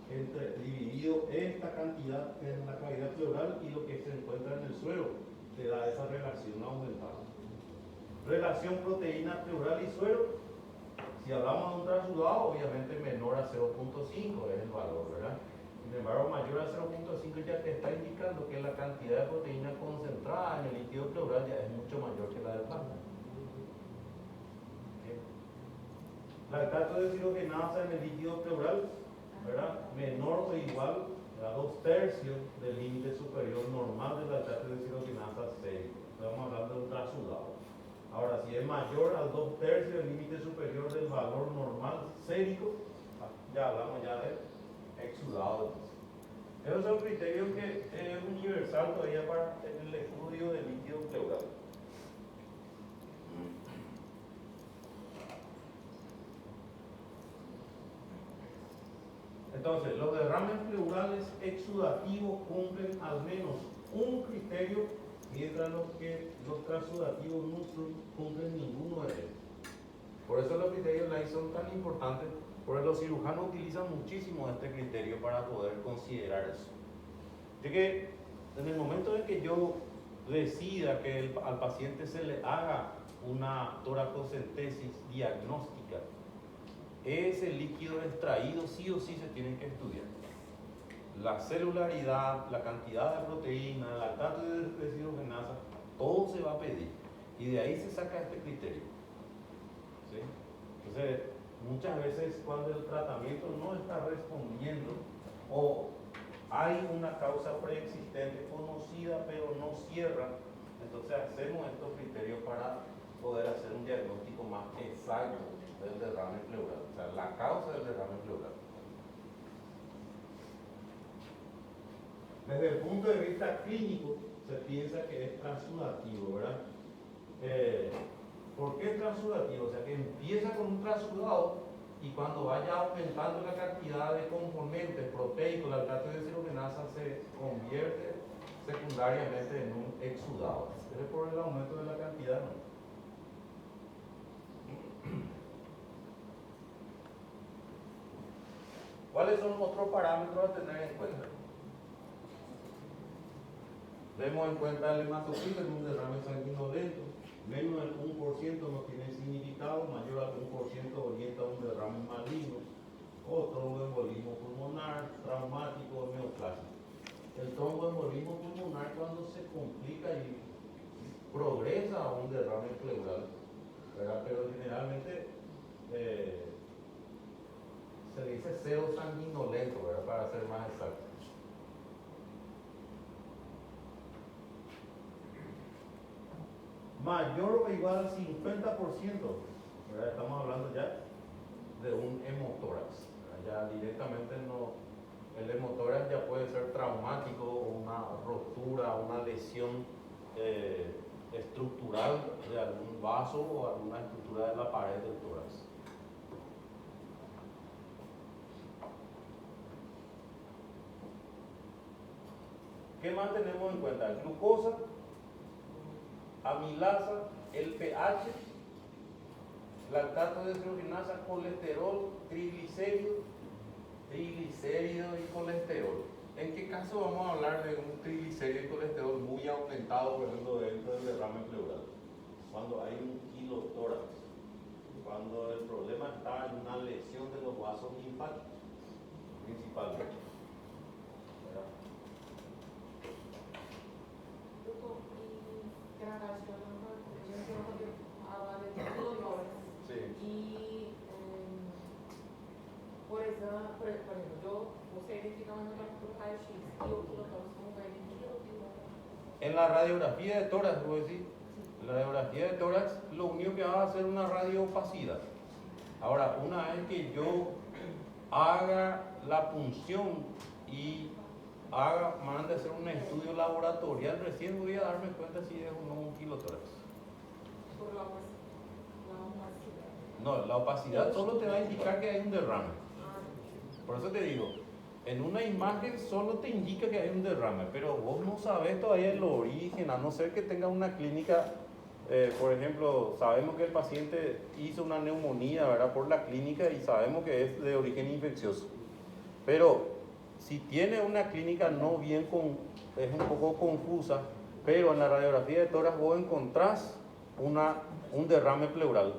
dividido esta cantidad en la cavidad pleural y lo que se encuentra en el suero te da esa relación aumentada. Relación proteína pleural y suero. Si hablamos de un transudado, obviamente menor a 0.5 es el valor, ¿verdad? Sin embargo, mayor a 0.5 ya te está indicando que la cantidad de proteína concentrada en el líquido pleural ya es mucho mayor que la del plasma. Lactato deshidrogenasa en el líquido pleural, ¿verdad? Menor o igual a 2/3 del límite superior normal del lactato deshidrogenasa sérico. Estamos hablando de un transudado. Ahora, si es mayor al 2/3 del límite superior del valor normal sérico, ya hablamos ya de exudado. Esos son criterios que es universal todavía para el estudio del líquido pleural. Entonces, los derrames pleurales exudativos cumplen al menos un criterio, mientras los transudativos no cumplen ninguno de ellos. Por eso los criterios LAI son tan importantes, porque los cirujanos utilizan muchísimo este criterio para poder considerar eso. Así que en el momento en que yo decida que al paciente se le haga una toracocentesis diagnóstica, ese líquido extraído sí o sí se tiene que estudiar. La celularidad, la cantidad de proteína, el lactato deshidrogenasa, todo se va a pedir. Y de ahí se saca este criterio. ¿Sí? Entonces, muchas veces cuando el tratamiento no está respondiendo o hay una causa preexistente conocida pero no cierra, entonces hacemos estos criterios para poder hacer un diagnóstico más exacto del derrame pleural, o sea, la causa del derrame pleural. Desde el punto de vista clínico, se piensa que es transudativo, ¿verdad? ¿Por qué transudativo? O sea, que empieza con un transudado y cuando vaya aumentando la cantidad de componentes proteicos, la alcate de deshidrogenasa se convierte secundariamente en un exudado. Pero por el aumento de la cantidad, ¿no? ¿Cuáles son otros parámetros a tener en cuenta? Demos en cuenta el hematocrito en un derrame sanguinolento. Menos del 1% no tiene significado, mayor al 1% orienta a un derrame maligno o tromboembolismo pulmonar, traumático o neoplásico. El tromboembolismo pulmonar cuando se complica y progresa a un derrame pleural, ¿verdad? Pero generalmente se dice cero sanguinolento, ¿verdad? Para ser más exacto. Mayor o igual al 50%, ¿verdad? Estamos hablando ya de un hemotórax, ¿verdad? Ya directamente no, el hemotórax ya puede ser traumático, una rotura, una lesión estructural de algún vaso o alguna estructura de la pared del tórax. ¿Qué más tenemos en cuenta? Glucosa, amilasa, el pH, lactato de deshidrogenasa, colesterol, triglicéridos y colesterol. ¿En qué caso vamos a hablar de un triglicérido y colesterol muy aumentado, por ejemplo, dentro del derrame pleural? Cuando hay un kilotórax, cuando el problema está en una lesión de los vasos linfáticos, principalmente. ¿Verdad? Sí. Y por ejemplo, você identifica uma por raio-x e o quilotórax como vai En la radiografía de tórax, voy a decir, en la radiografía de tórax, lo único que va a hacer una radiopacidad. Ahora, una vez que yo haga la punción y mande a hacer un estudio laboratorial, recién voy a darme cuenta si es o no un kilotórax. por la opacidad? No, la opacidad solo te va a indicar que hay un derrame. Por eso te digo, en una imagen solo te indica que hay un derrame, pero vos no sabes todavía el origen, a no ser que tenga una clínica. Por ejemplo, sabemos que el paciente hizo una neumonía, ¿verdad? Por la clínica y sabemos que es de origen infeccioso. Pero si tiene una clínica no bien es un poco confusa, pero en la radiografía de tórax vos encontrás un derrame pleural.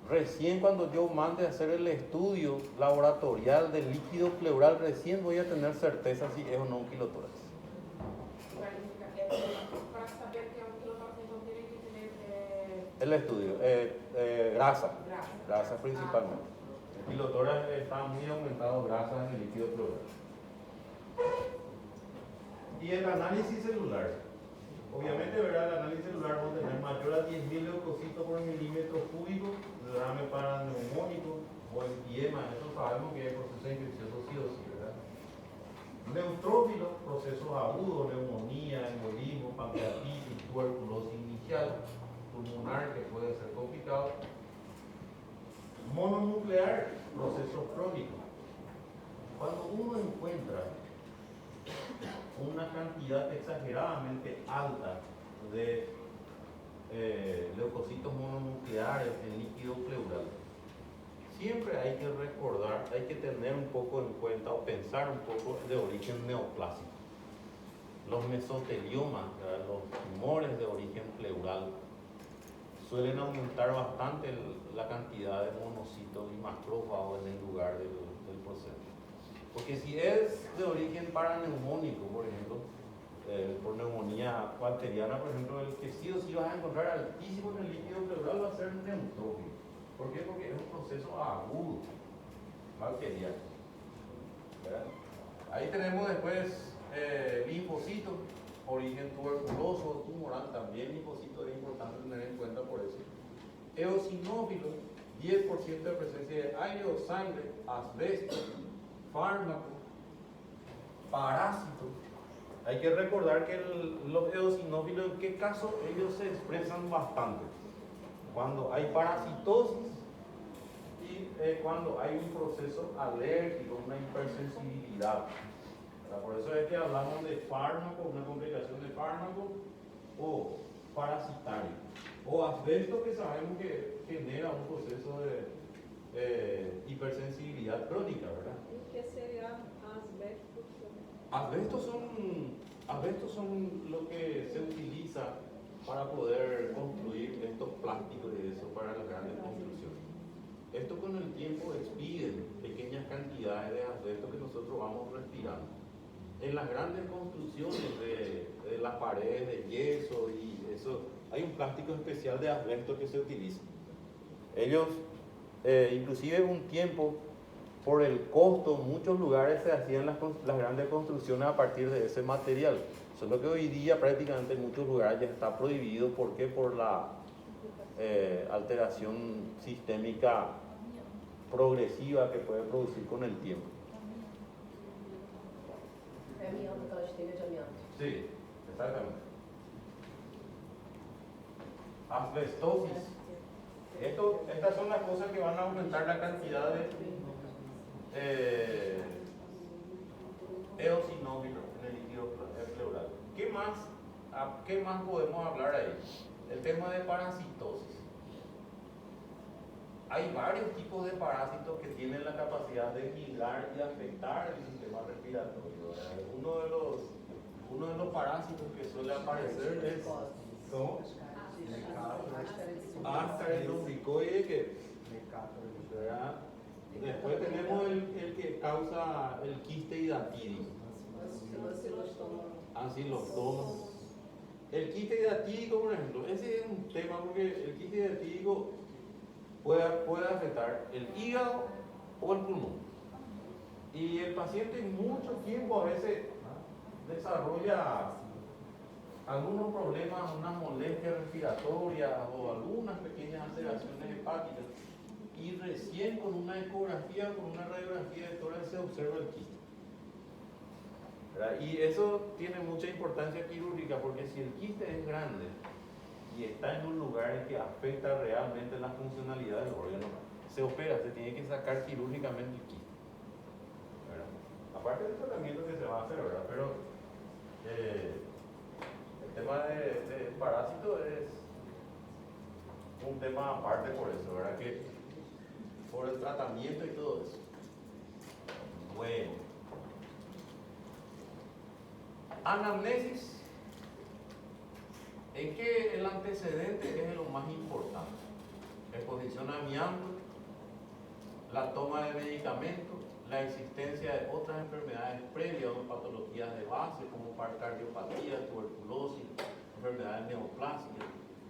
Recién cuando yo mande a hacer el estudio laboratorial del líquido pleural, recién voy a tener certeza si es o no un kilotórax. Para saber que es un kilotórax, entonces tiene que tener El estudio, grasa principalmente. El kilotórax está muy aumentado grasa en el líquido pleural. Y el análisis celular. Obviamente, ¿verdad? El análisis celular va a tener mayor a 10.000 leucocitos por milímetro cúbico, derrame paraneumónico o empiema, eso sabemos que es proceso infeccioso sí o sí, ¿verdad? Neutrófilos, procesos agudos, neumonía, embolismo, pancreatitis, tuberculosis inicial, pulmonar, que puede ser complicado. Mononuclear, procesos crónicos. Cuando uno encuentra una cantidad exageradamente alta de leucocitos mononucleares en líquido pleural, siempre hay que recordar, hay que tener un poco en cuenta o pensar un poco de origen neoplásico. Los mesoteliomas, los tumores de origen pleural, suelen aumentar bastante la cantidad de monocitos y macrófagos en el lugar del proceso. Porque si es de origen paraneumónico, por ejemplo, por neumonía bacteriana, por ejemplo, el que sí o sí vas a encontrar altísimo en el líquido pleural va a ser neutrófilo. ¿Por qué? Porque es un proceso agudo, bacteriano. ¿Verdad? Ahí tenemos después linfocitos, origen tuberculoso, tumoral, también linfocitos es importante tener en cuenta por eso. Eosinófilos, 10% de presencia de aire o sangre, asbesto, fármaco, parásitos, hay que recordar que los eosinófilos, en qué caso ellos se expresan bastante. Cuando hay parasitosis y cuando hay un proceso alérgico, una hipersensibilidad. Por eso es que hablamos de fármaco, una complicación de fármaco o parasitario. O asbesto, que sabemos que genera un proceso de hipersensibilidad crónica, ¿verdad? ¿Y qué sería asbesto? Asbestos son lo que se utiliza para poder construir estos plásticos y eso para las grandes construcciones. Esto con el tiempo expiden pequeñas cantidades de asbesto que nosotros vamos respirando. En las grandes construcciones de las paredes de yeso y eso, hay un plástico especial de asbesto que se utiliza. Ellos, inclusive un tiempo, por el costo, en muchos lugares se hacían las grandes construcciones a partir de ese material. Solo que hoy día prácticamente en muchos lugares ya está prohibido. ¿Por qué? Por la alteración sistémica progresiva que puede producir con el tiempo. Sí, exactamente. Asbestosis. Estas son las cosas que van a aumentar la cantidad de eosinófilos en el líquido pleural. ¿Qué más podemos hablar ahí? El tema de parasitosis. Hay varios tipos de parásitos que tienen la capacidad de migrar y afectar el sistema respiratorio. Uno de los parásitos que suele aparecer es Ascaris lumbricoides, ¿verdad? Después tenemos el que causa el quiste hidatídico, ancilostoma. El quiste hidatídico, por ejemplo, ese es un tema porque el quiste hidatídico puede afectar el hígado o el pulmón. Y el paciente en mucho tiempo a veces desarrolla algunos problemas, unas molestias respiratorias o algunas pequeñas alteraciones hepáticas. Y recién con una ecografía o con una radiografía de tórax se observa el quiste. ¿Verdad? Y eso tiene mucha importancia quirúrgica porque si el quiste es grande y está en un lugar en que afecta realmente la funcionalidad del órgano, se opera, se tiene que sacar quirúrgicamente el quiste. ¿Verdad? Aparte del tratamiento que se va a hacer, ¿verdad? Pero el tema de parásito es un tema aparte por eso, ¿verdad? Que por el tratamiento y todo eso. Bueno. Anamnesis. ¿En qué el antecedente es lo más importante? Exposición a amianto, la toma de medicamentos, la existencia de otras enfermedades previas o patologías de base como cardiopatía, tuberculosis, enfermedades neoplásicas,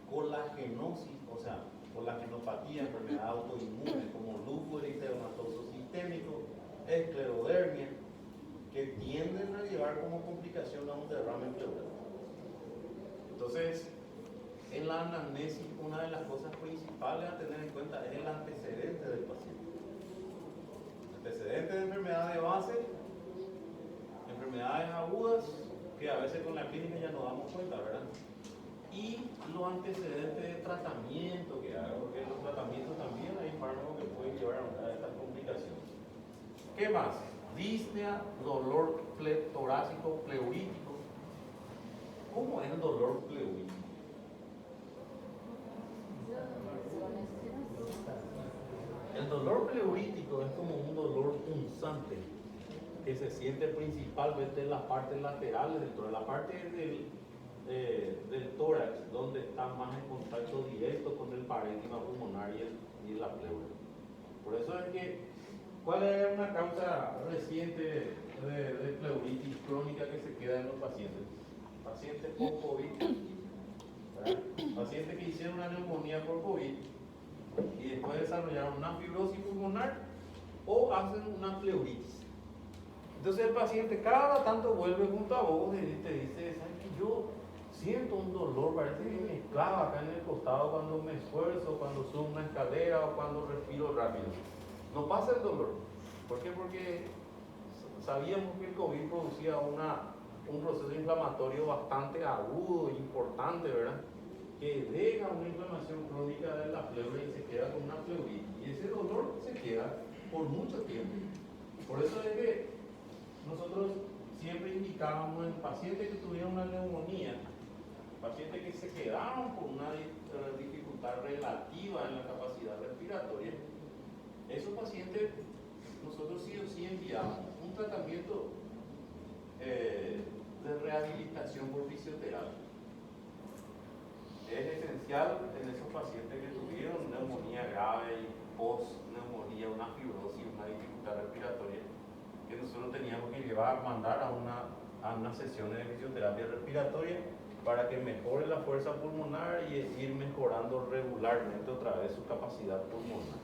colagenosis, o sea, colagenopatía, enfermedad autoinmune como lupus eritematoso sistémico, esclerodermia, que tienden a llevar como complicación a un derrame pleural. Entonces, en la anamnesis, una de las cosas principales a tener en cuenta es el antecedente del paciente. Antecedentes de enfermedad de base, enfermedades agudas, que a veces con la clínica ya nos damos cuenta, ¿verdad? Y los antecedentes de tratamiento que hay, porque en los tratamientos también hay fármacos que pueden llevar a estas complicaciones. ¿Qué más? Disnea, dolor torácico pleurítico. ¿Cómo es el dolor pleurítico? El dolor pleurítico es como un dolor punzante que se siente principalmente en las partes laterales del tórax, la parte del tórax donde está más en contacto directo con el parénquima pulmonar y la pleura. Por eso es que, ¿cuál es una causa reciente de pleuritis crónica que se queda en los pacientes? Pacientes con COVID, ¿verdad? Pacientes que hicieron una neumonía por COVID y después desarrollaron una fibrosis pulmonar o hacen una pleuritis. Entonces el paciente cada tanto vuelve junto a vos y te dice, ¿sabes qué? Yo siento un dolor, parece que me clava acá en el costado cuando me esfuerzo, cuando subo una escalera o cuando respiro rápido. No pasa el dolor. ¿Por qué? Porque sabíamos que el COVID producía un proceso inflamatorio bastante agudo e importante, ¿verdad? Que deja una inflamación crónica de la pleura y se queda con una pleuritis. Y ese dolor se queda por mucho tiempo. Por eso es que nosotros siempre indicábamos en pacientes que tuvieron una neumonía, pacientes que se quedaron con una dificultad relativa en la capacidad respiratoria, esos pacientes nosotros sí o sí enviamos un tratamiento de rehabilitación por fisioterapia. Es esencial en esos pacientes que tuvieron neumonía grave y post-neumonía, una fibrosis, una dificultad respiratoria, que nosotros teníamos que mandar a unas sesiones de fisioterapia respiratoria para que mejore la fuerza pulmonar y ir mejorando regularmente otra vez su capacidad pulmonar.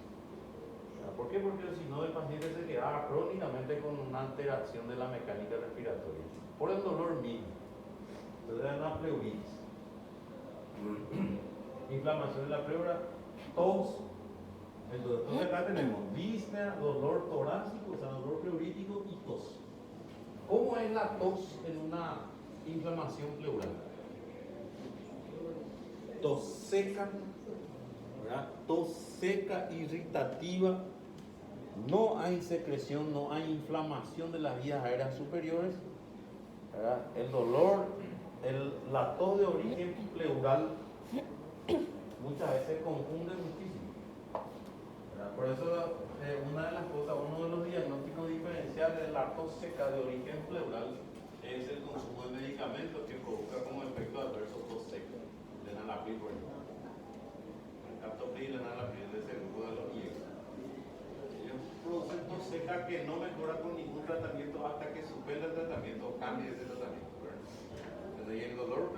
¿Por qué? Porque si no el paciente se quedaba crónicamente con una alteración de la mecánica respiratoria por el dolor mismo. Entonces era una pleuritis. Inflamación de la pleura, tos. Entonces acá tenemos disnea, dolor torácico, o sea, dolor pleurítico y tos. ¿Cómo es la tos en una inflamación pleural? Tos seca, ¿verdad? Tos seca, irritativa, no hay secreción, no hay inflamación de las vías aéreas superiores, ¿verdad? El dolor, la tos de origen pleural muchas veces confunde muchísimo, ¿verdad? Por eso una de las cosas, uno de los diagnósticos diferenciales de la tos seca de origen pleural es el consumo de medicamentos que provoca como efecto adverso tos seca, lenalapril, por ejemplo. El captopril, lenalapril es ese grupo de los IEX. Ellos producen tos seca que no mejora con ningún tratamiento hasta que suspenda el tratamiento o cambie ese tratamiento, ¿verdad? Y el dolor,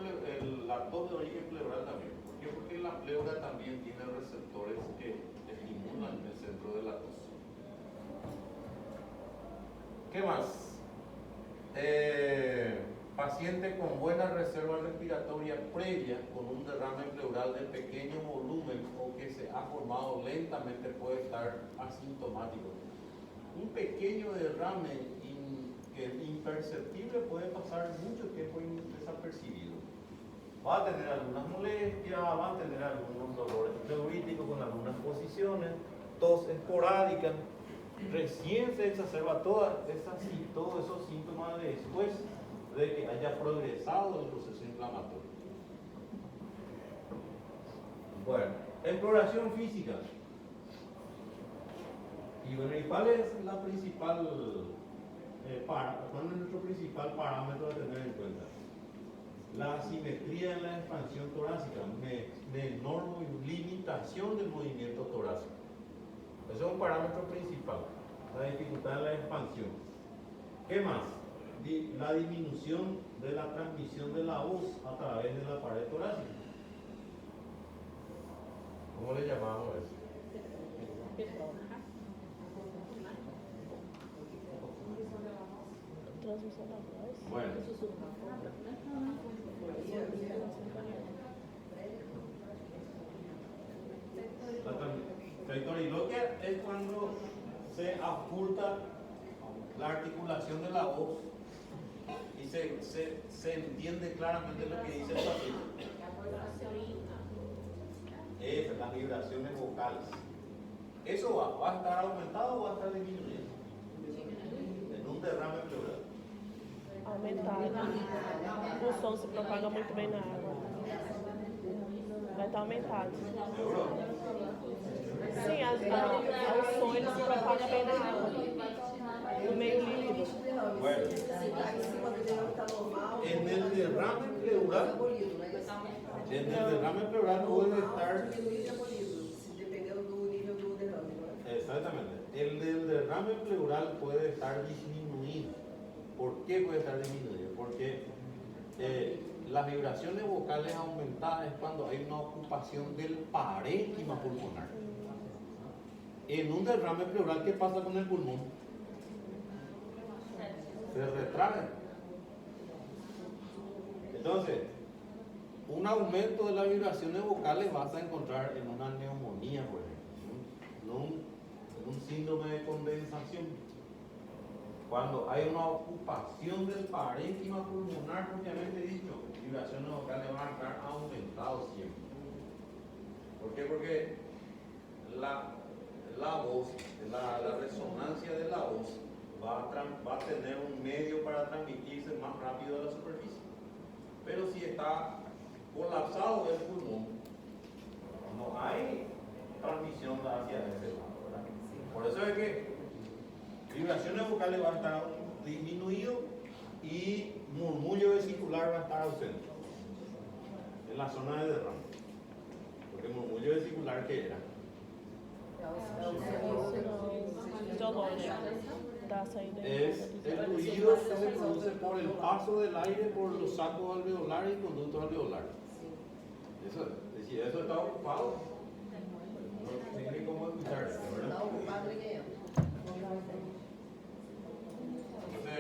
la tos de origen pleural también. ¿Por qué? Porque la pleura también tiene receptores que estimulan el centro de la tos. ¿Qué más? Paciente con buena reserva respiratoria previa con un derrame pleural de pequeño volumen o que se ha formado lentamente puede estar asintomático. Un pequeño derrame que es imperceptible puede pasar mucho tiempo desapercibido. Va a tener algunas molestias, va a tener algunos dolores pleuríticos con algunas posiciones, tos esporádica. Recién se exacerba todos esos síntomas después de que haya progresado el proceso inflamatorio. Bueno, exploración física. Y bueno, ¿y cuál es la principal, cuál es nuestro principal parámetro a tener en cuenta? La asimetría en la expansión torácica, menor limitación del movimiento torácico. Ese es un parámetro principal, la dificultad en la expansión. ¿Qué más? La disminución de la transmisión de la voz a través de la pared torácica. ¿Cómo le llamamos eso? Bueno. La clitoriloquia es cuando se oculta la articulación de la voz y se entiende claramente lo que dice el paciente. Las vibraciones vocales. ¿Eso va a estar aumentado o va a estar disminuyendo? En un derrame pleural. Aumentado. O som se propaga muito bem na água. Vai estar aumentado. ¿Seguro? Sim, o som ele se propaga bem na água. No meio líquido. Bueno. En el derrame pleural puede estar. Exactamente. El del derrame pleural puede estar disminuido. ¿Por qué puede estar disminuido? Porque las vibraciones vocales aumentadas es cuando hay una ocupación del parénquima pulmonar. En un derrame pleural, ¿qué pasa con el pulmón? Se retrae. Entonces, un aumento de las vibraciones vocales vas a encontrar en una neumonía, por ejemplo, en un síndrome de condensación. cuando hay una ocupación del parénquima pulmonar propiamente dicho, vibraciones vocales van a estar aumentados siempre. ¿Por qué? Porque la voz, la resonancia de la voz va a tener un medio para transmitirse más rápido a la superficie. Pero si está colapsado el pulmón, no hay transmisión hacia ese lado, ¿verdad? Por eso es que vibraciones vocales van a estar disminuidos y murmullo vesicular va a estar ausente en la zona de derrame. Porque murmullo vesicular, ¿qué era? Es el ruido que se produce por el paso del aire por los sacos alveolares y conductos alveolares. Eso es. Es decir, eso está ocupado. No tiene cómo escucharse, ¿verdad? Entonces,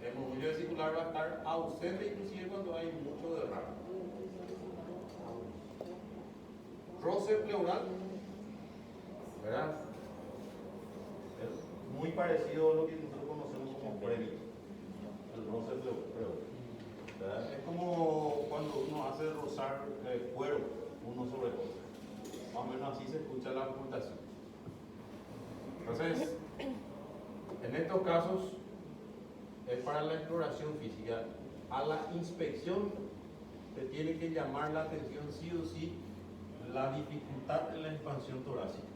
el murmullo vesicular va a estar ausente inclusive cuando hay mucho derrame. Roce pleural, ¿verdad? Es muy parecido a lo que nosotros conocemos como premio, el roce pleural, ¿verdad? Es como cuando uno hace rozar cuero uno sobre otro, más o menos así se escucha la ocultación. Entonces, en estos casos es para la exploración física. A la inspección te tiene que llamar la atención sí o sí la dificultad en la expansión torácica,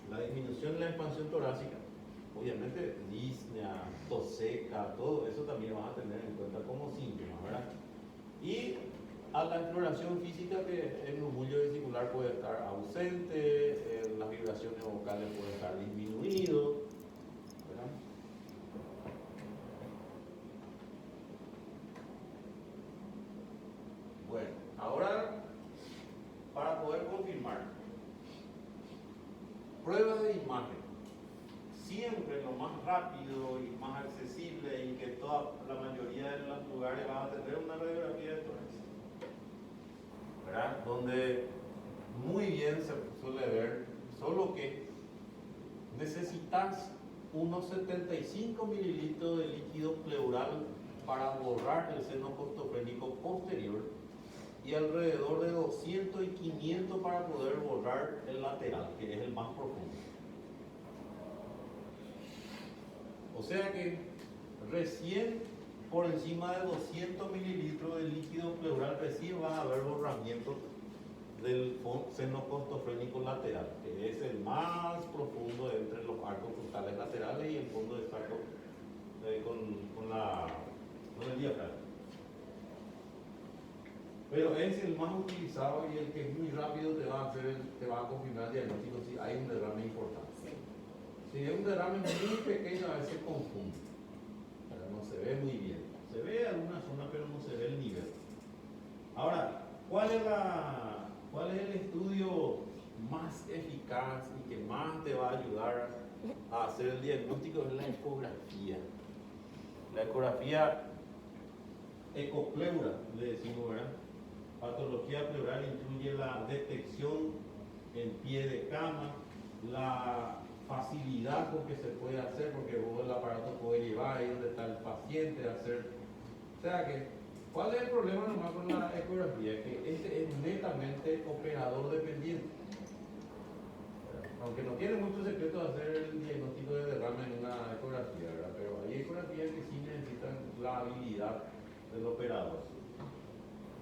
la disminución de la expansión torácica, obviamente disnea, tos seca, todo eso también vas a tener en cuenta como síntomas, ¿verdad? Y a la exploración física que el murmullo vesicular puede estar ausente, las vibraciones vocales pueden estar disminuidas, ¿verdad? Bueno, ahora para poder confirmar, pruebas de imagen, siempre lo más rápido y más accesible y que toda la mayoría de los lugares van a tener una radiografía de tórax, ¿verdad? Donde muy bien se suele ver, solo que necesitas unos 75 mililitros de líquido pleural para borrar el seno costofrénico posterior y alrededor de 200 y 500 para poder borrar el lateral, que es el más profundo. O sea que recién por encima de 200 mililitros de líquido pleural recién va a haber borramiento del seno costofrénico lateral, que es el más profundo entre los arcos frontales laterales y el fondo de saco con el diafragma. Pero es el más utilizado y el que muy rápido te va a confirmar el diagnóstico si hay un derrame importante. Si es un derrame muy pequeño, a veces confunde, pero no se ve muy bien. Se ve alguna zona, pero no se ve el nivel. Ahora, ¿cuál es el estudio más eficaz y que más te va a ayudar a hacer el diagnóstico? Es la ecografía. La ecografía ecopleura, le decimos, ¿verdad? Patología pleural incluye la detección en pie de cama, la facilidad con que se puede hacer, porque vos el aparato puede llevar ahí donde está el paciente, hacer. O sea que, ¿cuál es el problema nomás con la ecografía? Que este es netamente operador dependiente. Aunque no tiene mucho secreto hacer el diagnóstico de derrame en una ecografía, ¿verdad? Pero hay ecografías que sí necesitan la habilidad del operador.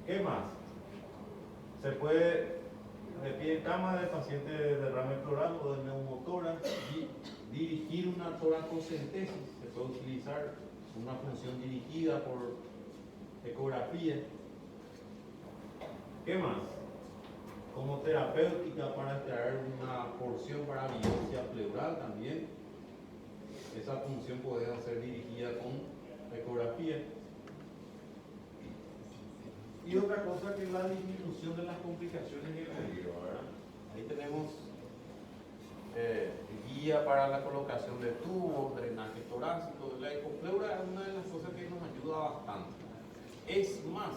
¿Qué más? Se puede, de pie en cama de paciente de derrame pleural o de neumotórax, dirigir una toracocentesis. Se puede utilizar una función dirigida por ecografía. ¿Qué más? Como terapéutica para extraer una porción para biopsia pleural también. Esa función puede ser dirigida con ecografía. Y otra cosa que es la disminución de las complicaciones en el peligro, ¿verdad? Ahí tenemos guía para la colocación de tubos, drenaje torácico. La ecopleura es una de las cosas que nos ayuda bastante. Es más,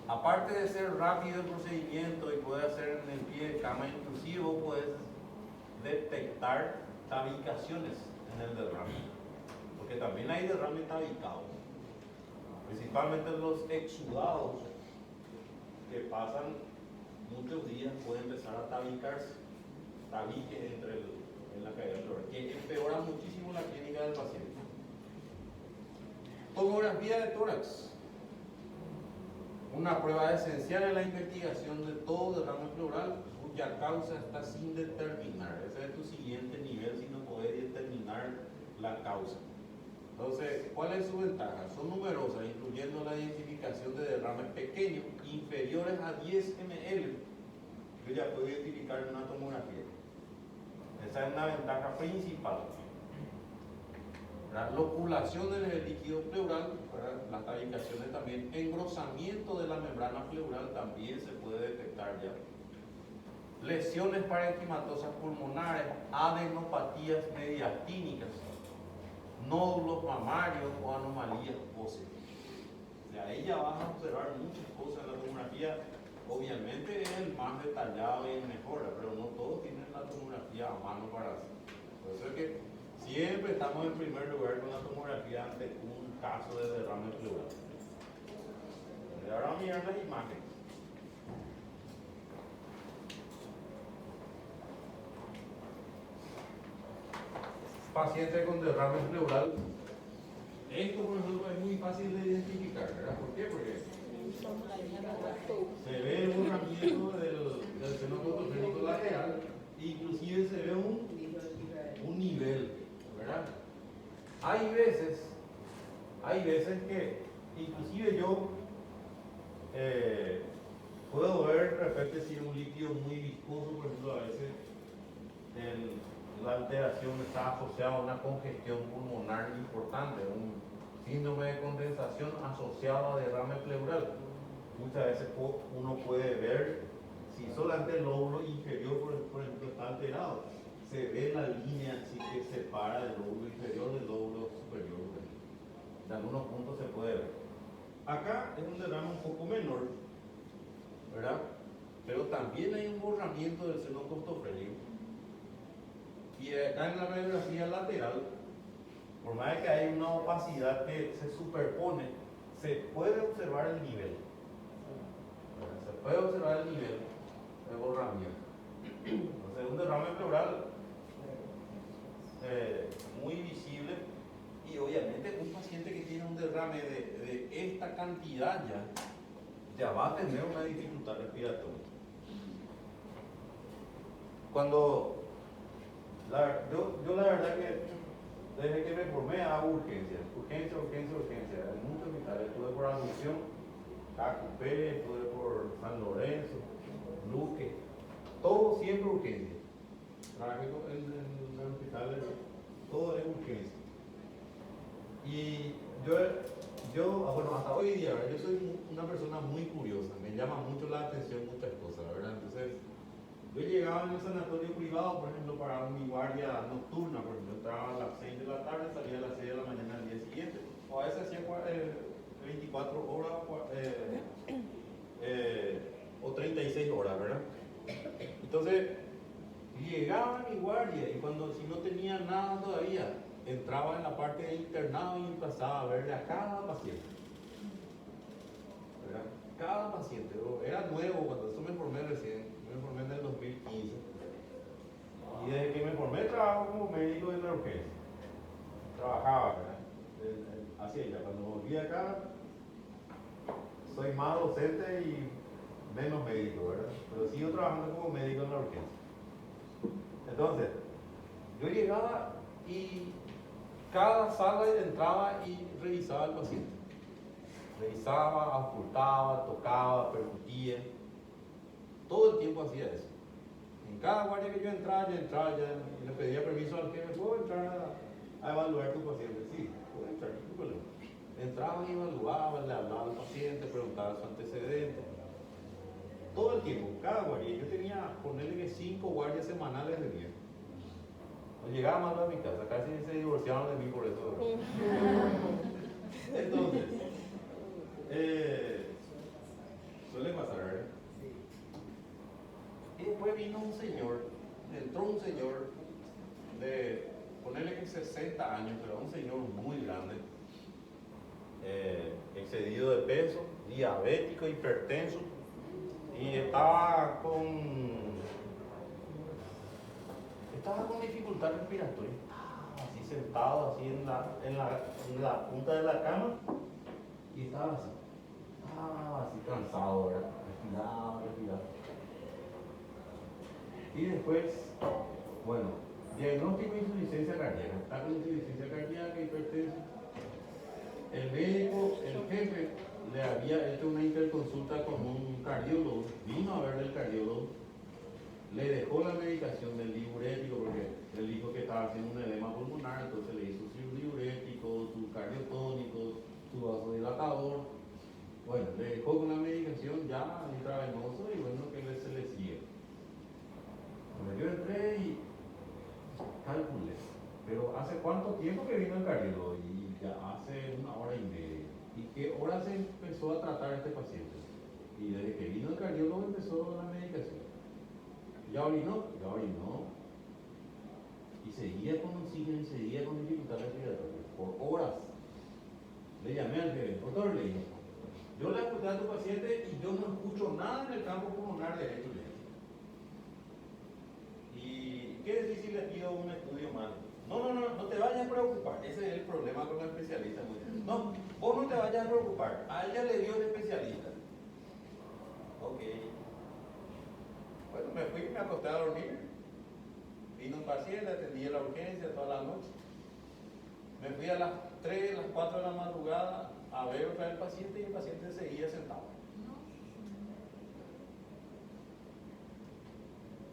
aparte de ser rápido el procedimiento y puede hacer en el pie de cama, inclusive puedes detectar tabicaciones en el derrame, porque también hay derrame tabicado, principalmente los exudados que pasan muchos días pueden empezar a tabicarse, tabique en la caída pleural, que empeora muchísimo la clínica del paciente. Tomografía de tórax, una prueba esencial en la investigación de todo derrame pleural cuya causa está sin determinar. Ese es tu siguiente nivel si no podés determinar la causa. Entonces, ¿cuál es su ventaja? Son numerosas, incluyendo la identificación de derrames pequeños, inferiores a 10 ml. Yo ya puedo identificar en una tomografía. Esa es una ventaja principal. La loculación del líquido pleural, las tabicaciones también, engrosamiento de la membrana pleural también se puede detectar ya. Lesiones parenquimatosas pulmonares, adenopatías mediastínicas, nódulos mamarios o anomalías óseas. O sea, ahí ya vas a observar muchas cosas en la tomografía. Obviamente es el más detallado y el mejor, pero no todos tienen la tomografía a mano para hacer. Por eso es que siempre estamos en primer lugar con la tomografía ante un caso de derrame pleural. Y ahora vamos a mirar las imágenes. Paciente con derrame pleural. Esto, por ejemplo, es muy fácil de identificar, ¿verdad? ¿Por qué? Porque se ve el borramiento del seno costofrénico lateral, inclusive se ve un nivel, ¿verdad? Hay veces que inclusive yo puedo ver de repente si es un líquido muy viscoso, por ejemplo, a veces la alteración está asociada a una congestión pulmonar importante, un síndrome de condensación asociado a derrame pleural. Muchas veces uno puede ver si solamente el lóbulo inferior, por ejemplo, está alterado. Se ve la línea así que separa el lóbulo inferior del lóbulo superior. En algunos puntos se puede ver. Acá es un derrame un poco menor, ¿verdad? Pero también hay un borramiento del seno costofrénico. Y acá en la radiografía lateral, por más que hay una opacidad que se superpone, se puede observar el nivel. Se puede observar el nivel de borramiento. Entonces, un derrame pleural muy visible, y obviamente un paciente que tiene un derrame de esta cantidad ya va a tener una dificultad respiratoria. Cuando yo la verdad que desde que me formé hago urgencia, en muchos hospitales. Estuve por Asunción, Cacupé, estuve por San Lorenzo, Luque, todo siempre urgencia. Trabajé en hospitales, todo es urgencia. Y bueno, hasta hoy día, ¿verdad? Yo soy una persona muy curiosa, me llama mucho la atención muchas cosas, ¿verdad? Entonces, yo llegaba en el sanatorio privado, por ejemplo, para mi guardia nocturna, por ejemplo, entraba a las 6 de la tarde, salía a las 6 de la mañana al día siguiente, o a veces hacía 24 horas o 36 horas, ¿verdad? Entonces, llegaba a mi guardia y si no tenía nada todavía, entraba en la parte de internado y empezaba a verle a cada paciente, ¿verdad? Cada paciente. Era nuevo cuando eso me formé recién, me formé en el 2015. Y desde que me formé trabajo como médico de la urgencia. Trabajaba, ¿verdad? Así ya, cuando volví acá, soy más docente y menos médico, ¿verdad? Pero sigo trabajando como médico en la urgencia. Entonces, yo llegaba y cada sala entraba y revisaba al paciente. Revisaba, auscultaba, tocaba, percutía. Todo el tiempo hacía eso. En cada guardia que yo entraba ya y le pedía permiso al jefe, ¿puedo entrar a evaluar tu paciente? Sí, puedo entrar, no hay problema. Entraba y evaluaba, le hablaba al paciente, preguntaba su antecedente. Todo el tiempo, cada guardia. Yo tenía, ponerle que 5 guardias semanales de día. No llegaba más a mi casa, casi se divorciaron de mí por eso. Entonces, suele pasar, ¿verdad? Y después vino un señor, entró un señor ponerle que 60 años, pero un señor muy grande, excedido de peso, diabético, hipertenso, y estaba con dificultad respiratoria, así sentado, así en la punta de la cama, y estaba así cansado, ¿verdad? Respiraba. Y después, bueno, diagnóstico de insuficiencia cardíaca, está con insuficiencia cardíaca, hipertenso. El médico, el jefe, le había hecho una interconsulta con un cardiólogo, vino a ver el cardiólogo, le dejó la medicación del diurético porque él dijo que estaba haciendo un edema pulmonar, entonces le hizo su diurético, su cardiotónico, su vasodilatador. Bueno, le dejó con la medicación ya intravenoso y bueno, que se le sigue. Bueno, yo entré y calculé, pero ¿hace cuánto tiempo que vino el cardiólogo? Y ya hace 1 hora y media. ¿Y qué hora se empezó a tratar este paciente? Y desde que vino el cardiólogo empezó la medicación. Ya orinó. Y seguía con oxígeno y seguía con dificultad respiratoria. Por horas. Le llamé al jefe, doctor, le dije, yo le escuché a tu paciente y yo no escucho nada en el campo pulmonar derecho. ¿Y qué decir si le pido un estudio más? No te vayas a preocupar. Ese es el problema con la especialista. No, vos no te vayas a preocupar. A ella le dio el especialista. Ok. Bueno, me fui, me acosté a dormir. Vino un paciente, atendí la urgencia toda la noche. Me fui a las 3, las 4 de la madrugada a ver otra vez al paciente y el paciente seguía sentado.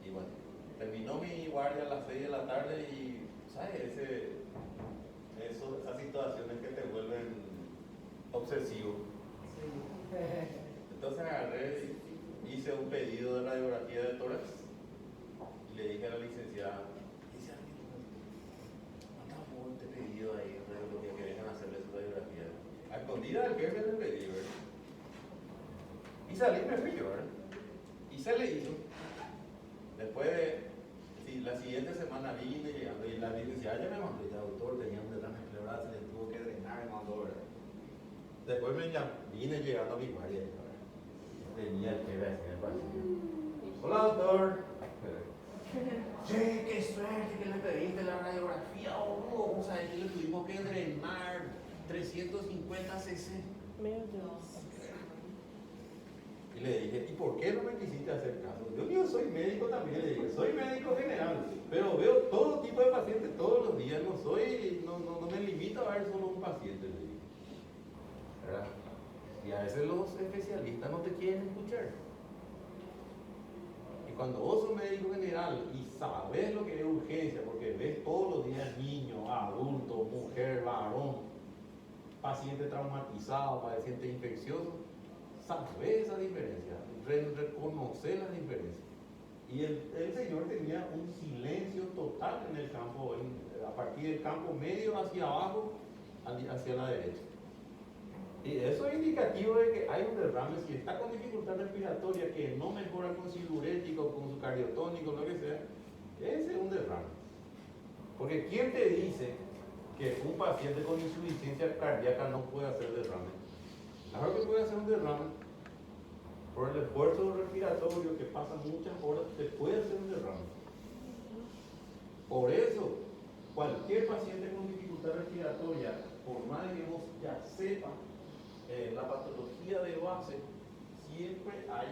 Y bueno, terminó mi guardia a las 6 de la tarde y, ¿sabes? Esas situaciones que te vuelven obsesivo. Entonces agarré, hice un pedido de radiografía de tórax y le dije a la licenciada, mandamos este pedido ahí, lo que querían hacerle su radiografía. A escondida del jefe le pedí, ¿verdad? Y salí, me fui yo, ¿verdad? Y se le hizo. Después la siguiente semana vine llegando y la licenciada ya me mandó, ya doctor, tenía un derrame cerebral, se le tuvo que drenar, me mandó, ¿verdad? Después vine llegando a mi guardia, ¿verdad? Tenía el jefe así en el pasillo. Hola doctor. Che, qué suerte que le pediste la radiografía, boludo. O sea, que le tuvimos que drenar 350 cc. Meu Deus. Y le dije, ¿y por qué no me quisiste hacer caso? Yo soy médico también, le dije, soy médico general, pero veo todo tipo de pacientes todos los días, no me limito a ver solo un paciente, le dije. ¿Verdad? Y a veces los especialistas no te quieren escuchar. Y cuando vos sos médico general y sabes lo que es urgencia, porque ves todos los días niños, adultos, mujer, varón, paciente traumatizado, paciente infeccioso, sabes esa diferencia, reconocer la diferencia. Y el señor tenía un silencio total en el campo, a partir del campo medio hacia abajo, hacia la derecha. Y eso es indicativo de que hay un derrame. Si está con dificultad respiratoria que no mejora con su diurético, con su cardiotónico, lo que sea, ese es un derrame. Porque ¿quién te dice que un paciente con insuficiencia cardíaca no puede hacer derrame? Claro que puede hacer un derrame. Por el esfuerzo respiratorio que pasa muchas horas, se puede hacer un derrame. Por eso, cualquier paciente con dificultad respiratoria, por más que vos ya sepa la patología de base, siempre hay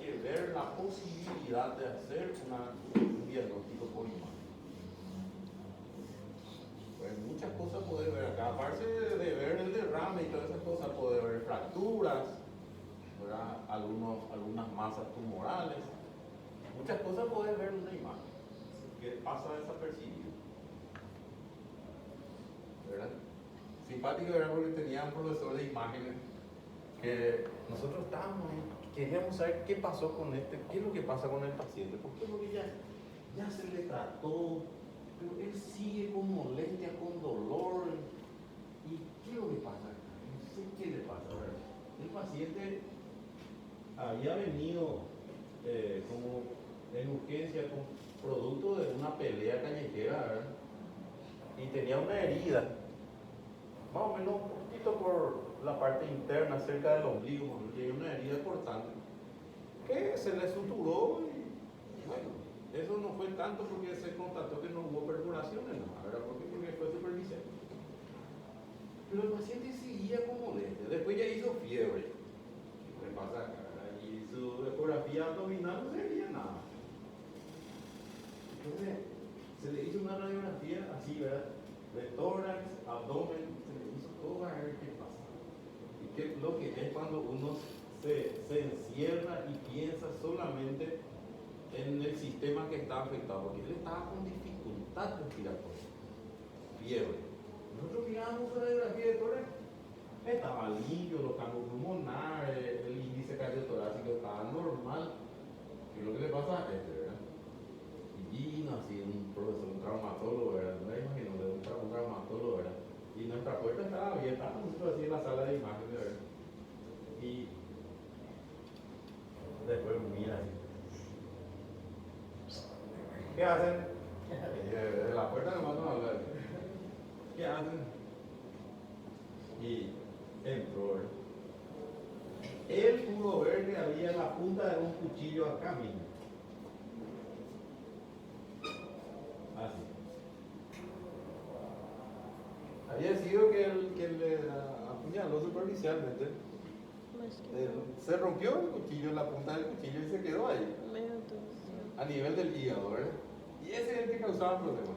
que ver la posibilidad de hacer un diagnóstico por imagen. Pues muchas cosas puede ver acá, aparte de ver el derrame y todas esas cosas, puede ver fracturas, ¿verdad? Algunas masas tumorales, muchas cosas puede ver en una imagen que pasa desapercibido, ¿verdad? Simpático era porque tenía un profesor de imágenes que nosotros estábamos y queríamos saber qué pasó con qué es lo que pasa con el paciente, porque ya se le trató, pero él sigue con molestia, con dolor. ¿Y qué es lo que pasa? No sé qué le pasa, ¿verdad? El paciente había venido como en urgencia con producto de una pelea callejera, ¿verdad? Y tenía una herida, más o menos un poquito por la parte interna, cerca del ombligo, tenía una herida cortante, que se le suturó y bueno, eso no fue tanto porque se constató que no hubo perforaciones, no, ¿verdad? Porque fue superficial. Pero el paciente seguía con molestia, después ya hizo fiebre. ¿Qué le pasa acá? Y su ecografía abdominal no se veía nada. Entonces, se le hizo una radiografía así, ¿verdad? De tórax, abdomen, se le hizo todo a ver qué pasa. Y qué lo que es cuando uno se encierra y piensa solamente en el sistema que está afectado, porque él estaba con dificultad respiratoria, fiebre. Nosotros miramos la radiografía de tórax, estaba limpio, los campos pulmonares, el índice cardiotorácico estaba normal. ¿Qué es lo que le pasa a este, verdad? Y vino así un profesor, un traumatólogo, ¿verdad? No me imagino, un traumatólogo, ¿verdad? Y nuestra puerta estaba abierta, nosotros así en la sala de imágenes, ¿verdad? Y después mira así. ¿Qué hacen? Desde la puerta nomás no hablar. ¿Qué hacen? Y entró, ¿verdad? Él pudo ver que había la punta de un cuchillo acá mismo. Así. Había sido que le apuñaló superficialmente. Se rompió el cuchillo, la punta del cuchillo y se quedó ahí. A nivel del hígado, ¿verdad? Y ese es el que causaba problemas.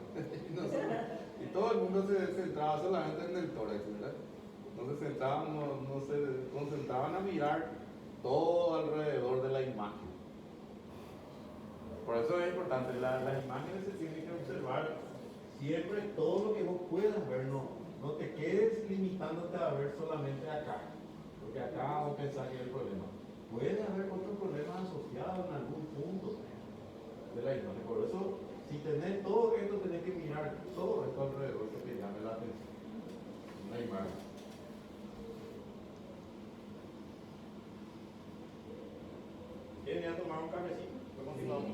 Y todo el mundo se centraba solamente en el tórax, ¿verdad? No se sentaban, no se concentraban a mirar todo alrededor de la imagen. Por eso es importante, las imágenes se tienen que observar siempre todo lo que vos puedas ver, no te quedes limitándote a ver solamente acá, porque acá vos pensás que es el problema. Puede haber otros problemas asociados en algún punto de la imagen, por eso si tenés todo esto tenés que mirar todo esto alrededor que te llame la atención. Una imagen. ¿Quieren ir a tomar un cafecito? Continuamos.